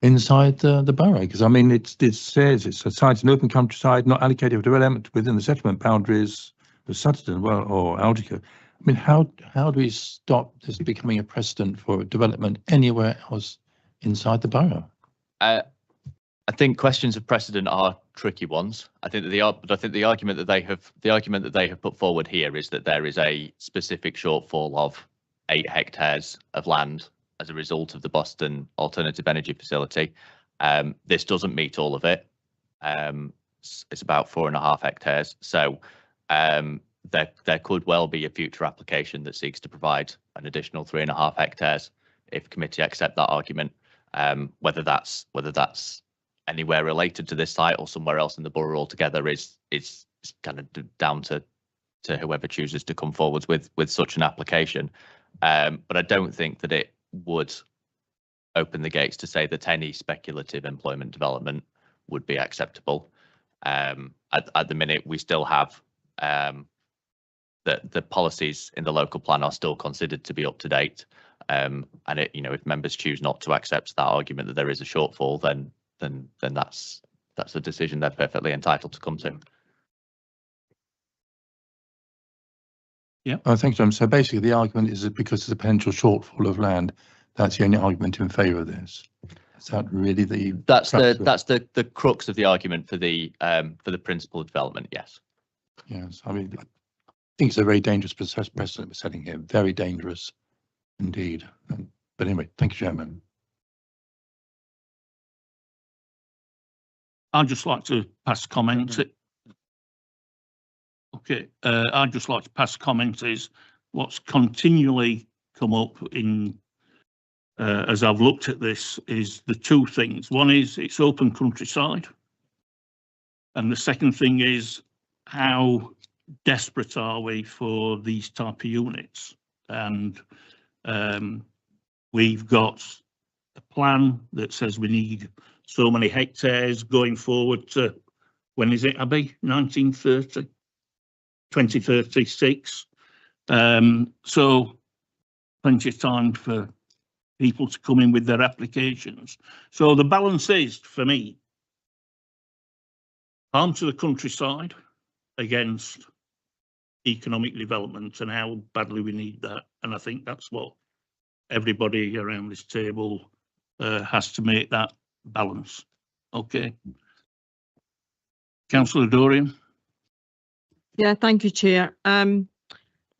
inside the borough? Because I mean, it says it's a site in open countryside not allocated for development within the settlement boundaries of Sutton or Aldica. I mean, how do we stop this becoming a precedent for development anywhere else inside the borough? I think questions of precedent are tricky ones. I think that the argument that they have put forward here is that there is a specific shortfall of 8 hectares of land as a result of the Boston Alternative Energy Facility. This doesn't meet all of it. It's about 4.5 hectares. So there could well be a future application that seeks to provide an additional 3.5 hectares if committee accept that argument. Whether that's anywhere related to this site or somewhere else in the borough altogether is kind of down to whoever chooses to come forward with such an application. But I don't think that it would open the gates to say that any speculative employment development would be acceptable. At the minute, we still have the policies in the local plan are still considered to be up to date. And if members choose not to accept that argument that there is a shortfall, then that's a decision they're perfectly entitled to come to. Yeah. Oh, thanks, John. So basically, the argument is that because there's a potential shortfall of land, that's the only argument in favour of this. Is that really that's the crux of the argument for the principle of development? Yes. Yes. I mean, I think it's a very dangerous precedent we're setting here. Very dangerous indeed. But anyway, thank you, Chairman. I'd just like to pass comment. Okay, I'd just like to pass comment is what's continually come up in as I've looked at this is the 2 things. One is it's open countryside, and the second thing is how desperate are we for these type of units? And we've got a plan that says we need so many hectares going forward to, when is it, Abby? 1930, 2036. So plenty of time for people to come in with their applications. So the balance is, for me, harm to the countryside against economic development and how badly we need that. And I think that's what everybody around this table has to make that balance. Okay. Councillor Dorian. Yeah, thank you, Chair.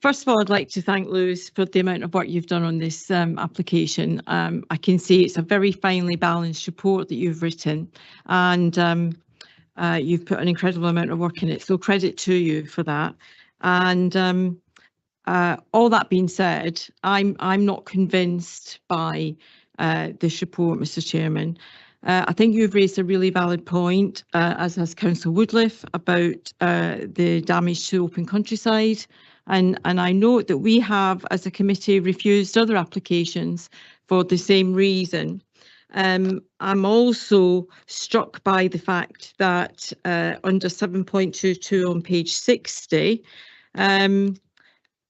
First of all, I'd like to thank Lewis for the amount of work you've done on this application. I can see it's a very finely balanced report that you've written, and you've put an incredible amount of work in it. So credit to you for that. And all that being said, I'm not convinced by this report, Mr. Chairman. I think you've raised a really valid point, as has Councillor Woodliff, about the damage to open countryside. And I note that we have, as a committee, refused other applications for the same reason. I'm also struck by the fact that under 7.22 on page 60,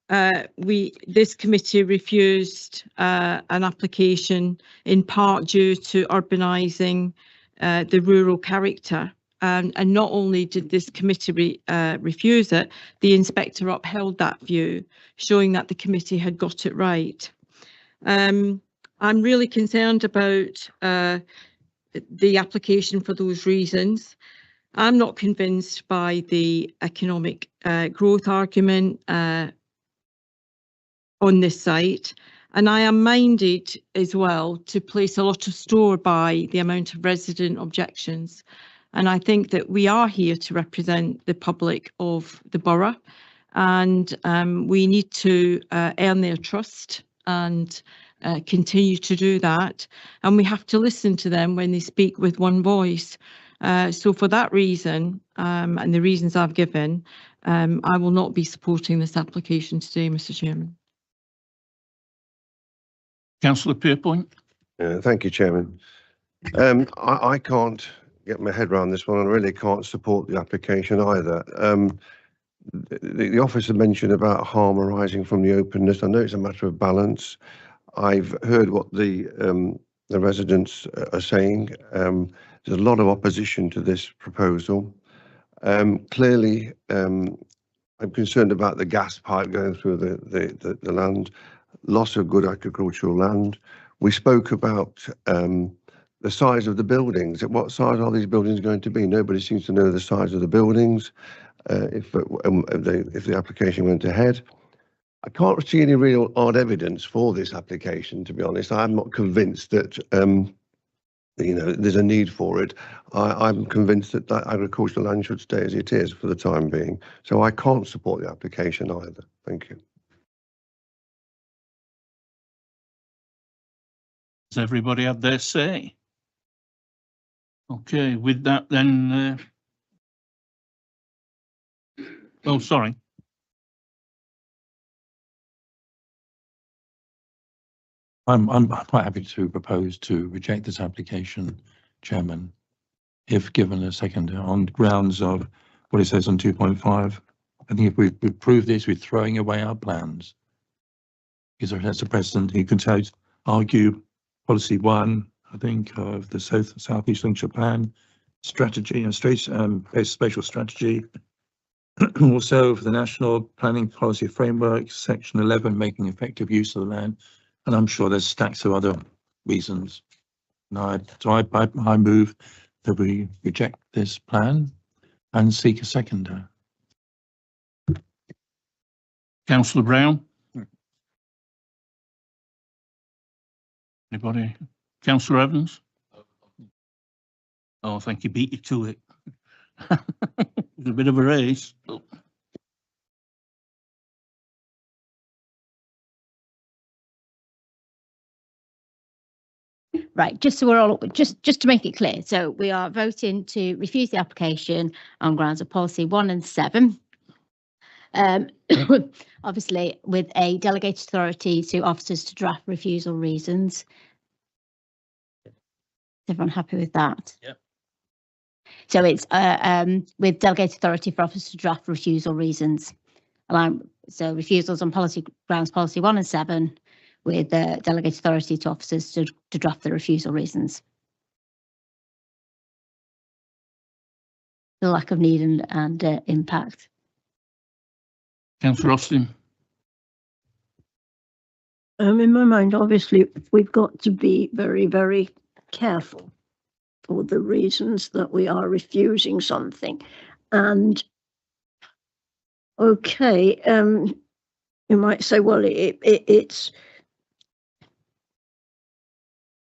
this committee refused an application in part due to urbanising the rural character. And not only did this committee refuse it, the inspector upheld that view, showing that the committee had got it right. I'm really concerned about the application for those reasons. I'm not convinced by the economic growth argument on this site, and I am minded as well to place a lot of store by the amount of resident objections. And I think that we are here to represent the public of the borough, and we need to earn their trust and continue to do that. And we have to listen to them when they speak with one voice. So for that reason, and the reasons I've given, I will not be supporting this application today, Mr. Chairman. Councillor Pierpoint. Thank you, Chairman. I can't get my head around this one. I really can't support the application either. The officer mentioned about harm arising from the openness. I know it's a matter of balance. I've heard what the residents are saying. There's a lot of opposition to this proposal. Clearly, I'm concerned about the gas pipe going through the land, loss of good agricultural land. We spoke about the size of the buildings. What size are these buildings going to be? Nobody seems to know the size of the buildings if the application went ahead. I can't see any real hard evidence for this application, to be honest. I'm not convinced that there's a need for it. I'm convinced that agricultural land should stay as it is for the time being. So I can't support the application either. Thank you. Has everybody had their say? Okay, with that then, oh, sorry. I'm quite happy to propose to reject this application, Chairman, if given a second on grounds of what it says on 2.5. I think if we prove this, we're throwing away our plans. Because that's a precedent. You can argue policy 1, I think, of the Southeast Lincolnshire Plan strategy and spatial strategy. Also for the National Planning Policy Framework, section 11, making effective use of the land. And I'm sure there's stacks of other reasons. So I move that we reject this plan and seek a seconder. Councillor Brown. Anybody? Councillor Evans? Oh, I think he beat you to it. It's a bit of a race. Right, just so we're all just to make it clear, so we are voting to refuse the application on grounds of policy 1 and 7. Obviously, with a delegated authority to officers to draft refusal reasons. Is everyone happy with that? Yep. So it's with delegated authority for officers to draft refusal reasons. So refusals on policy grounds policy 1 and 7. With the delegated authority to officers to draft the refusal reasons. The lack of need and impact. Councillor Austin. In my mind, obviously, we've got to be very, very careful for the reasons that we are refusing something. And okay, you might say, well, it's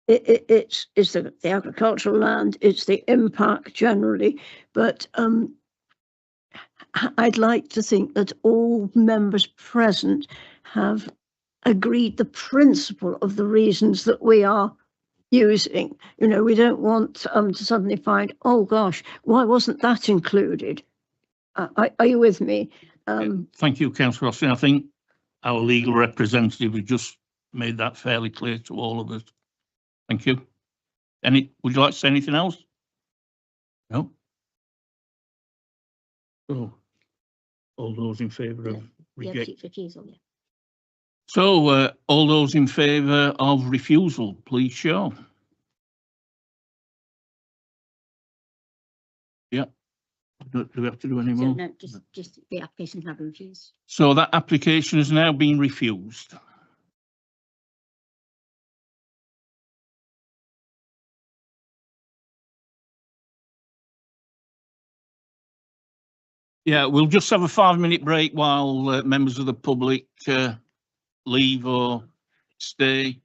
the agricultural land, it's the impact generally, but I'd like to think that all members present have agreed the principle of the reasons that we are using. We don't want to suddenly find, oh gosh, why wasn't that included? Are you with me? Thank you, Councillor Austin. I think our legal representative has just made that fairly clear to all of us. Thank you. Would you like to say anything else? No? So, all those in favour of refusal, yeah. So, all those in favour of refusal, please show. Yeah. Do we have to do any more? No, just the application has been refused. So that application has now been refused. Yeah, we'll just have a 5-minute break while members of the public leave or stay.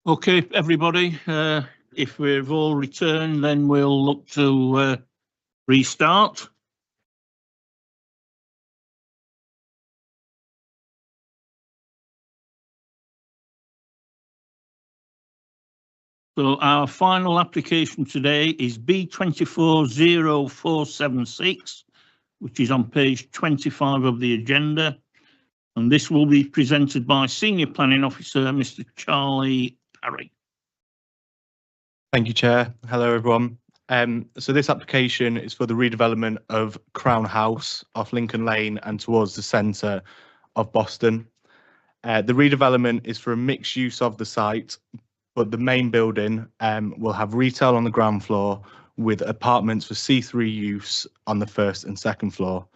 Okay, everybody, if we've all returned, then we'll look to restart. So our final application today is B240476, which is on page 25 of the agenda. And this will be presented by Senior Planning Officer, Mr. Charlie Parry. Thank you, Chair. Hello, everyone. So this application is for the redevelopment of Crown House off Lincoln Lane and towards the centre of Boston. The redevelopment is for a mixed use of the site, but the main building will have retail on the ground floor with apartments for C3 use on the first and second floor.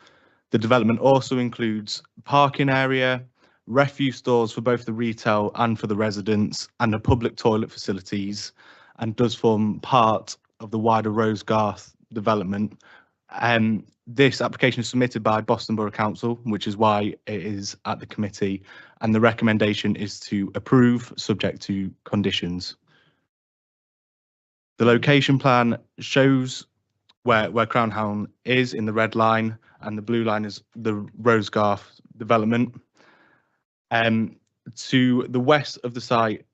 The development also includes parking area, refuse stores for both the retail and for the residents, and a public toilet facilities, and does form part of the wider Rosegarth development. This application is submitted by Boston Borough Council, which is why it is at the committee, and the recommendation is to approve subject to conditions. The location plan shows where Crown House is in the red line, and the blue line is the Rosegarth development. To the west of the site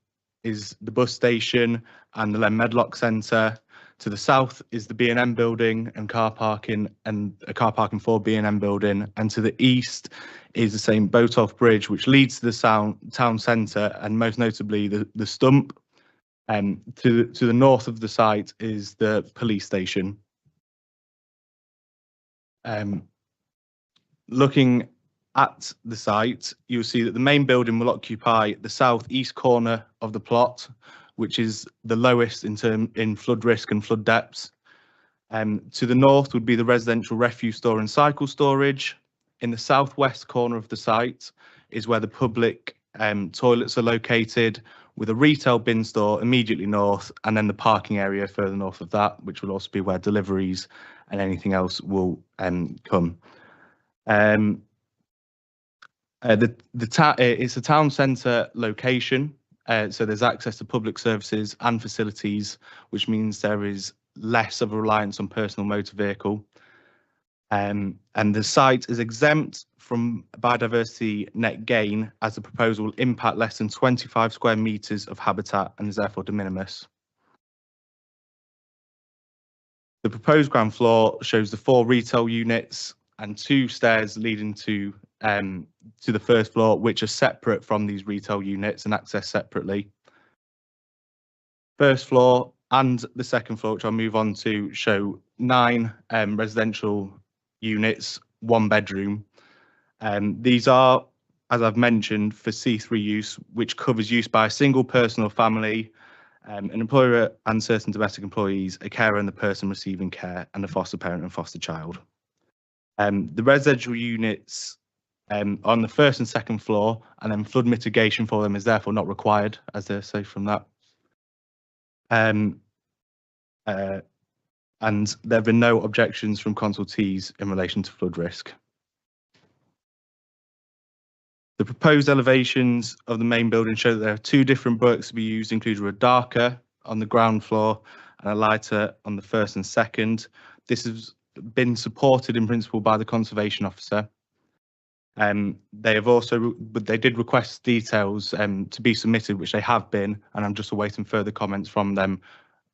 is the bus station and the Len Medlock Centre. To the south is the B&M building and car parking, and a car parking for B&M building. And to the east is the same boat off bridge, which leads to the town centre, and most notably the stump. To the north of the site is the police station. Looking at the site, you'll see that the main building will occupy the southeast corner of the plot, which is the lowest in flood risk and flood depths. To the north would be the residential refuse store and cycle storage. In the southwest corner of the site is where the public toilets are located, with a retail bin store immediately north, and then the parking area further north of that, which will also be where deliveries and anything else will come. It's a town centre location, so there's access to public services and facilities, which means there is less of a reliance on personal motor vehicle. And the site is exempt from biodiversity net gain, as the proposal will impact less than 25 square metres of habitat and is therefore de minimis. The proposed ground floor shows the 4 retail units and 2 stairs leading to the first floor, which are separate from these retail units and accessed separately. First floor and the second floor, which I'll move on to, show 9 residential units, 1 bedroom. These are, as I've mentioned, for C3 use, which covers use by a single person or family, an employer and certain domestic employees, a carer and the person receiving care, and a foster parent and foster child. The residential units on the first and second floor, and then flood mitigation for them is therefore not required, as they're safe from that. And there have been no objections from consultees in relation to flood risk. The proposed elevations of the main building show that there are 2 different bricks to be used, including a darker on the ground floor and a lighter on the first and second. This has been supported in principle by the Conservation Officer. They have also, but they did request details to be submitted, which they have been, and I'm just awaiting further comments from them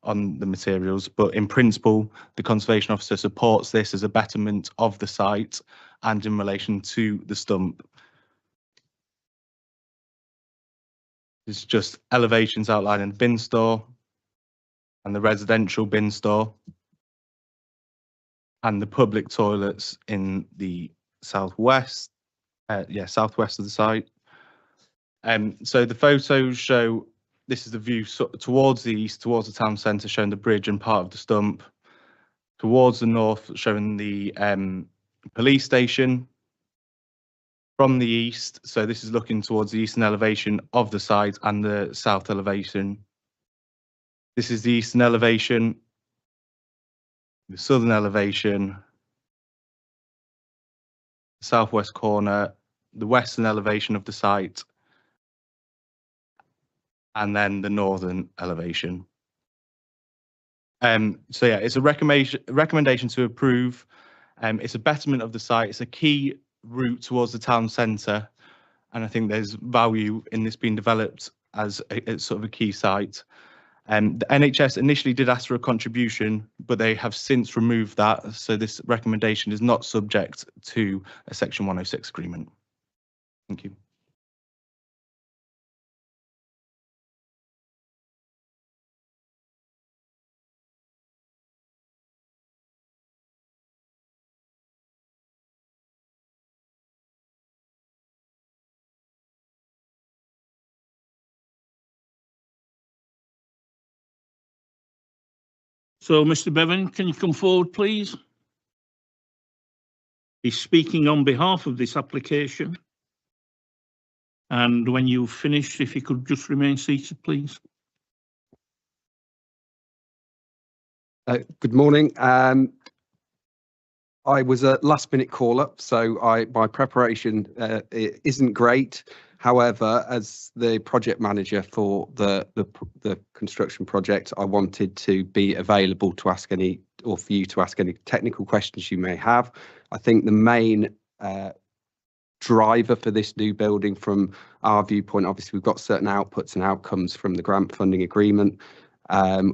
on the materials. But in principle, the Conservation Officer supports this as a betterment of the site and in relation to the stump. It's just elevations outlining the bin store and the residential bin store and the public toilets in the southwest. Southwest of the site. So the photos show, this is the view towards the east, towards the town centre, showing the bridge and part of the stump. Towards the north, showing the police station. From the east, so this is looking towards the eastern elevation of the site and the south elevation. This is the eastern elevation, the southern elevation, southwest corner, the western elevation of the site, and then the northern elevation. So yeah, it's a recommendation to approve. It's a betterment of the site. It's a key route towards the town centre, and I think there's value in this being developed as a sort of a key site. The NHS initially did ask for a contribution, but they have since removed that. So this recommendation is not subject to a Section 106 agreement. Thank you. So, Mr. Bevan, can you come forward, please? He's speaking on behalf of this application. And when you've finished, if you could just remain seated, please. Good morning. I was a last-minute call-up, so my preparation isn't great. However, as the project manager for the construction project, I wanted to be available to ask any, or for you to ask any technical questions you may have. I think the main driver for this new building from our viewpoint, obviously we've got certain outputs and outcomes from the grant funding agreement,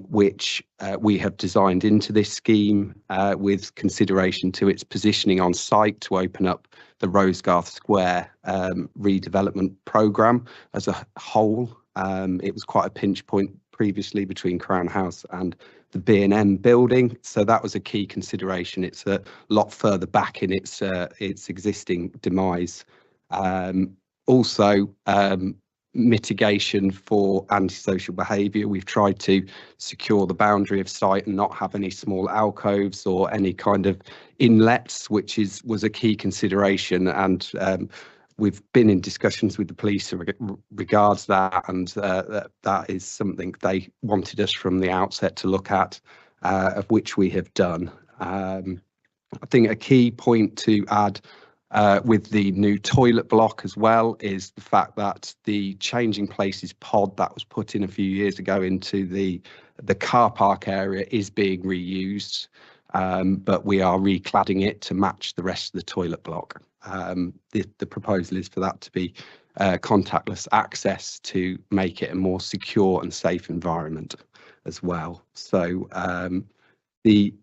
which we have designed into this scheme with consideration to its positioning on site to open up the Rosegarth Square redevelopment programme as a whole. It was quite a pinch point previously between Crown House and the B&M building, so that was a key consideration. It's a lot further back in its existing demise. Also, mitigation for antisocial behaviour. We've tried to secure the boundary of site and not have any small alcoves or any kind of inlets, which was a key consideration. And we've been in discussions with the police regards that, and that is something they wanted us from the outset to look at, of which we have done. I think a key point to add with the new toilet block as well is the fact that the changing places pod that was put in a few years ago into the car park area is being reused, but we are recladding it to match the rest of the toilet block. The proposal is for that to be contactless access to make it a more secure and safe environment as well. So the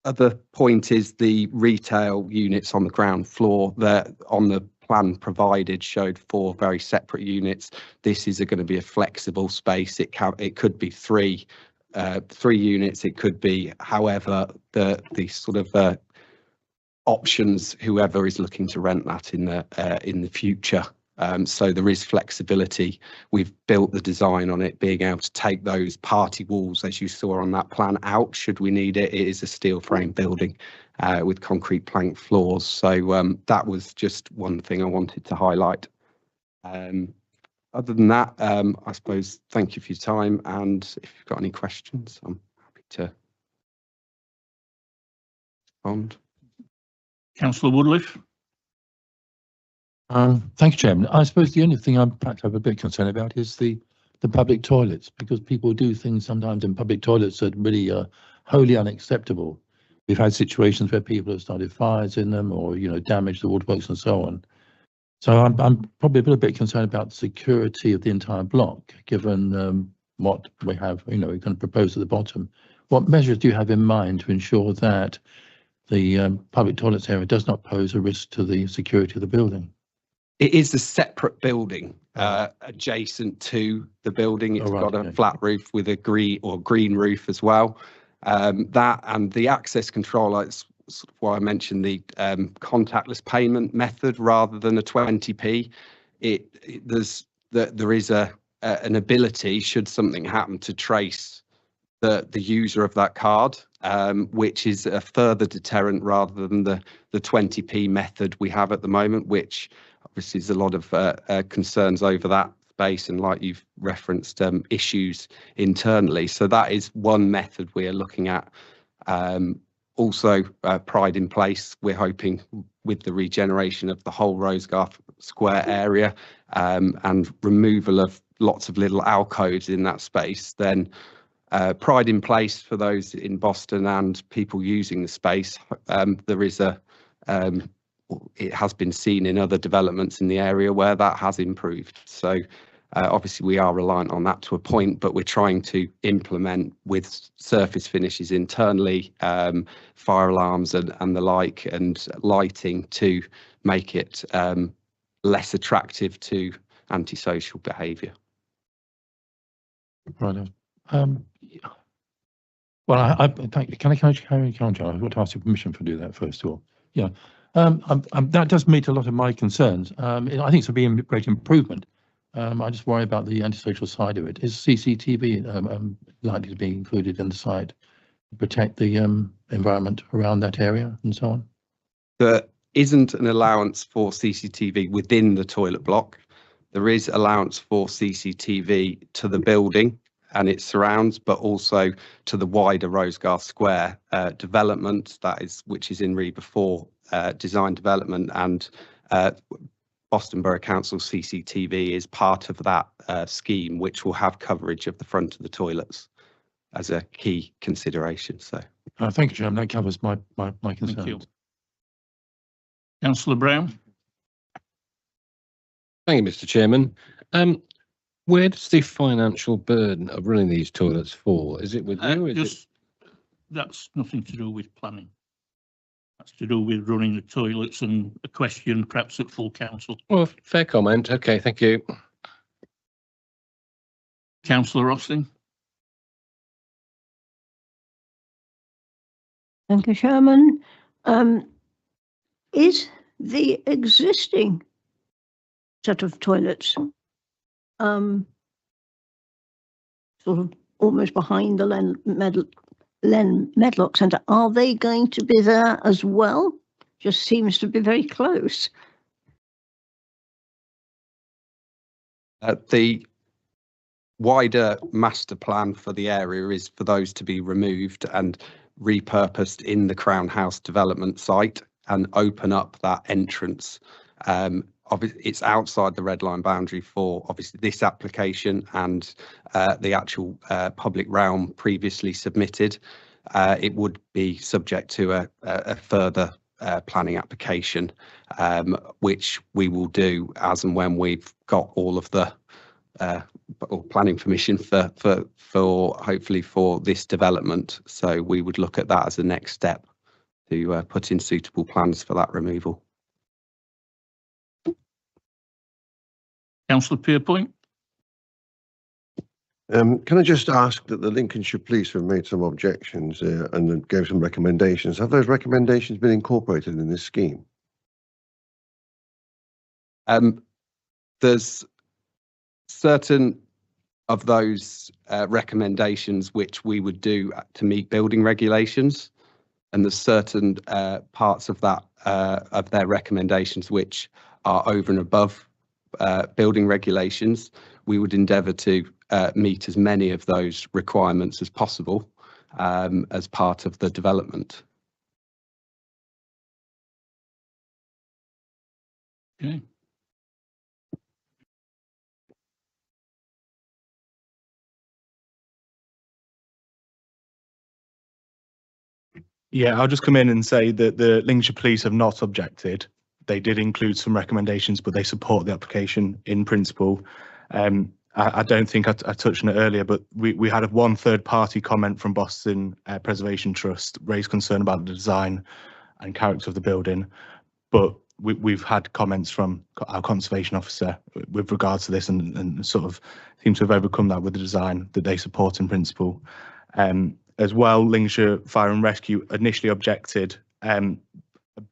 other point is the retail units on the ground floor. That on the plan provided showed 4 very separate units. This is going to be a flexible space. It could be 3 units. It could be, however, the sort of options whoever is looking to rent that in the future. So there is flexibility. We've built the design on it being able to take those party walls, as you saw on that plan, out should we need it. It is a steel frame building with concrete plank floors. So that was just one thing I wanted to highlight. Other than that, I suppose thank you for your time, and if you've got any questions, I'm happy to respond. Councillor Woodliff. Thank you, Chairman. I suppose the only thing I'm perhaps a bit concerned about is the public toilets, because people do things sometimes in public toilets that really are wholly unacceptable. We've had situations where people have started fires in them, or damaged the waterworks and so on. So I'm probably a little bit concerned about the security of the entire block, given what we have. We're going to propose at the bottom. What measures do you have in mind to ensure that the public toilets area does not pose a risk to the security of the building? It is a separate building adjacent to the building. It's got a flat roof with a green roof as well. That and the access control, that's sort of why I mentioned the contactless payment method rather than a 20p. There is an ability, should something happen, to trace the user of that card, which is a further deterrent rather than the 20p method we have at the moment, which obviously there's a lot of concerns over that space, and like you've referenced, issues internally. So that is one method we are looking at. Also, pride in place. We're hoping with the regeneration of the whole Rosegarth square area and removal of lots of little alcoves in that space, then pride in place for those in Boston and people using the space. There is it has been seen in other developments in the area where that has improved. So obviously we are reliant on that to a point, but we're trying to implement with surface finishes internally, fire alarms and the like, and lighting to make it less attractive to antisocial behaviour. Right. Well, I thank. Can I carry on, John? I want to ask your permission to do that first of all. Yeah. That does meet a lot of my concerns. I think it's a great improvement. I just worry about the antisocial side of it. Is CCTV likely to be included in the site to protect the environment around that area and so on? There isn't an allowance for CCTV within the toilet block. There is allowance for CCTV to the building and its surrounds, but also to the wider Rosegarth Square development which is in RIBA 4 design development, and Boston Borough Council CCTV is part of that scheme, which will have coverage of the front of the toilets as a key consideration. So, thank you, Chairman. That covers my concerns. Thank you. Councillor Brown. Thank you, Mr. Chairman. Where does the financial burden of running these toilets fall? Is it with you? That's nothing to do with planning. That's to do with running the toilets, and a question perhaps at full council. Well, fair comment. Okay, thank you. Councillor Rosling. Thank you, Chairman. Is the existing set of toilets sort of almost behind the Medlock Centre, are they going to be there as well? Just seems to be very close. The wider master plan for the area is for those to be removed and repurposed in the Crown House development site and open up that entrance. It's outside the red line boundary for obviously this application and the actual public realm previously submitted. It would be subject to a further planning application, which we will do as and when we've got all of the planning permission for hopefully for this development. So we would look at that as the next step to put in suitable plans for that removal. Councillor Pierpoint. Can I just ask that the Lincolnshire Police have made some objections and gave some recommendations. Have those recommendations been incorporated in this scheme? There's certain of those recommendations which we would do to meet building regulations, and there's certain parts of that of their recommendations which are over and above building regulations. We would endeavour to meet as many of those requirements as possible as part of the development. Okay. Yeah, I'll just come in and say that the Lincolnshire Police have not objected. They did include some recommendations, but they support the application in principle. I don't think I touched on it earlier, but we had one third-party comment from Boston Preservation Trust raise concern about the design and character of the building, but we've had comments from our conservation officer with regards to this, and sort of seem to have overcome that with the design that they support in principle. As well, Lincolnshire Fire and Rescue initially objected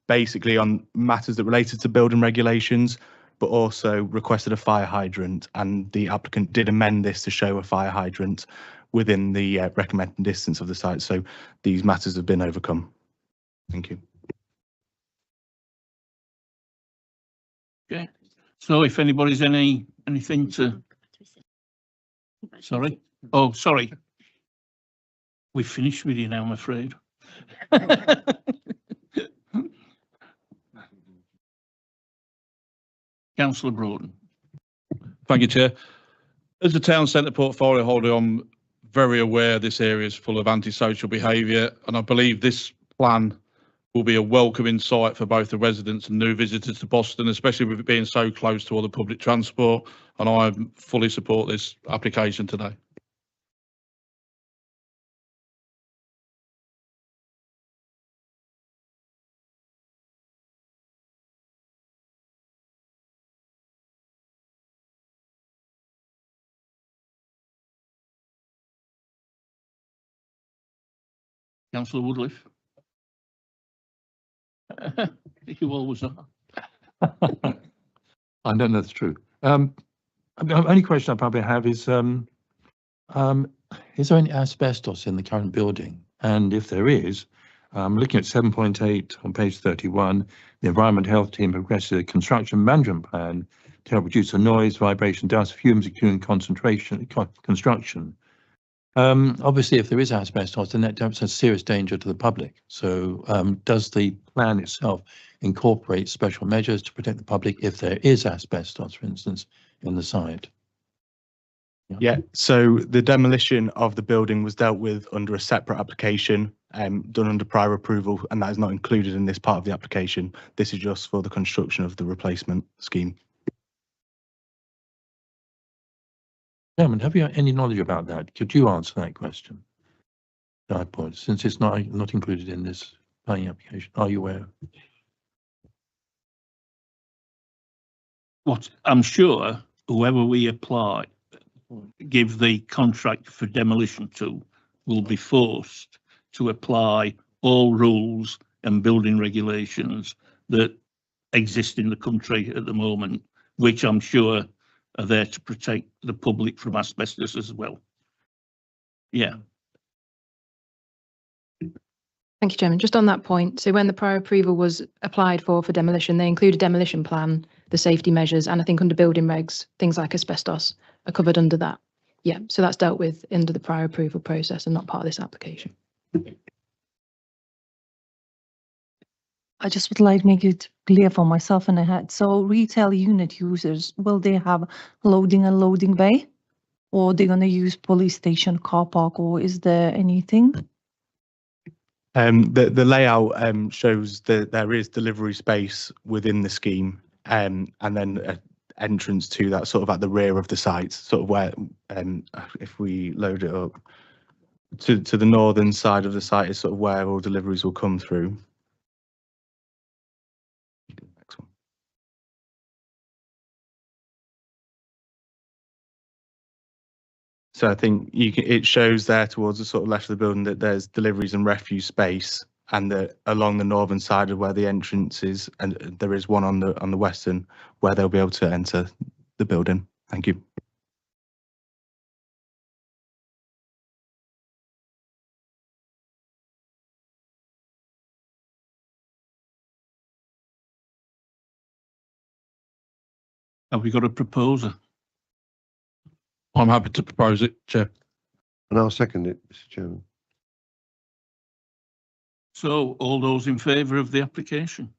basically on matters that related to building regulations, but also requested a fire hydrant, and the applicant did amend this to show a fire hydrant within the recommended distance of the site. So these matters have been overcome. Thank you. Okay, so if anybody's anything to, sorry, oh, sorry. We've finished with you now, I'm afraid. Councillor Broden. Thank you, Chair. As the town centre portfolio holder, I'm very aware this area is full of antisocial behaviour, and I believe this plan will be a welcome insight for both the residents and new visitors to Boston, especially with it being so close to all the public transport, and I fully support this application today. Councillor Woodliff. You always are. I don't know if it's true. The only question I probably have is there any asbestos in the current building? And if there is, looking at 7.8 on page 31, the Environment Health Team progressed a construction management plan to help reduce the noise, vibration, dust, fumes, accumulating concentration, construction. Obviously, if there is asbestos, then that's a serious danger to the public. So does the plan itself incorporate special measures to protect the public if there is asbestos, for instance, in the site? Yeah, so the demolition of the building was dealt with under a separate application done under prior approval, and that is not included in this part of the application. This is just for the construction of the replacement scheme. Chairman, have you any knowledge about that? Could you answer that question? Since it's not included in this planning application, are you aware? What I'm sure whoever we apply, give the contract for demolition to, will be forced to apply all rules and building regulations that exist in the country at the moment, which I'm sure are there to protect the public from asbestos as well. Yeah. Thank you, Chairman. Just on that point, so when the prior approval was applied for demolition, they include a demolition plan, the safety measures, and I think under building regs, things like asbestos are covered under that. Yeah, so that's dealt with under the prior approval process and not part of this application. I just would like to make it clear for myself in the head. So retail unit users, will they have loading and loading bay? Or they're going to use police station, car park, or is there anything? The layout shows that there is delivery space within the scheme, and then an entrance to that sort of at the rear of the site, sort of where, if we load it up, to the northern side of the site is sort of where all deliveries will come through. So I think it shows there towards the sort of left of the building that there's deliveries and refuse space, and that along the northern side of where the entrance is, and there is one on the western where they'll be able to enter the building. Thank you. Have we got a proposer? I'm happy to propose it, Chair. And I'll second it, Mr. Chairman. So all those in favour of the application?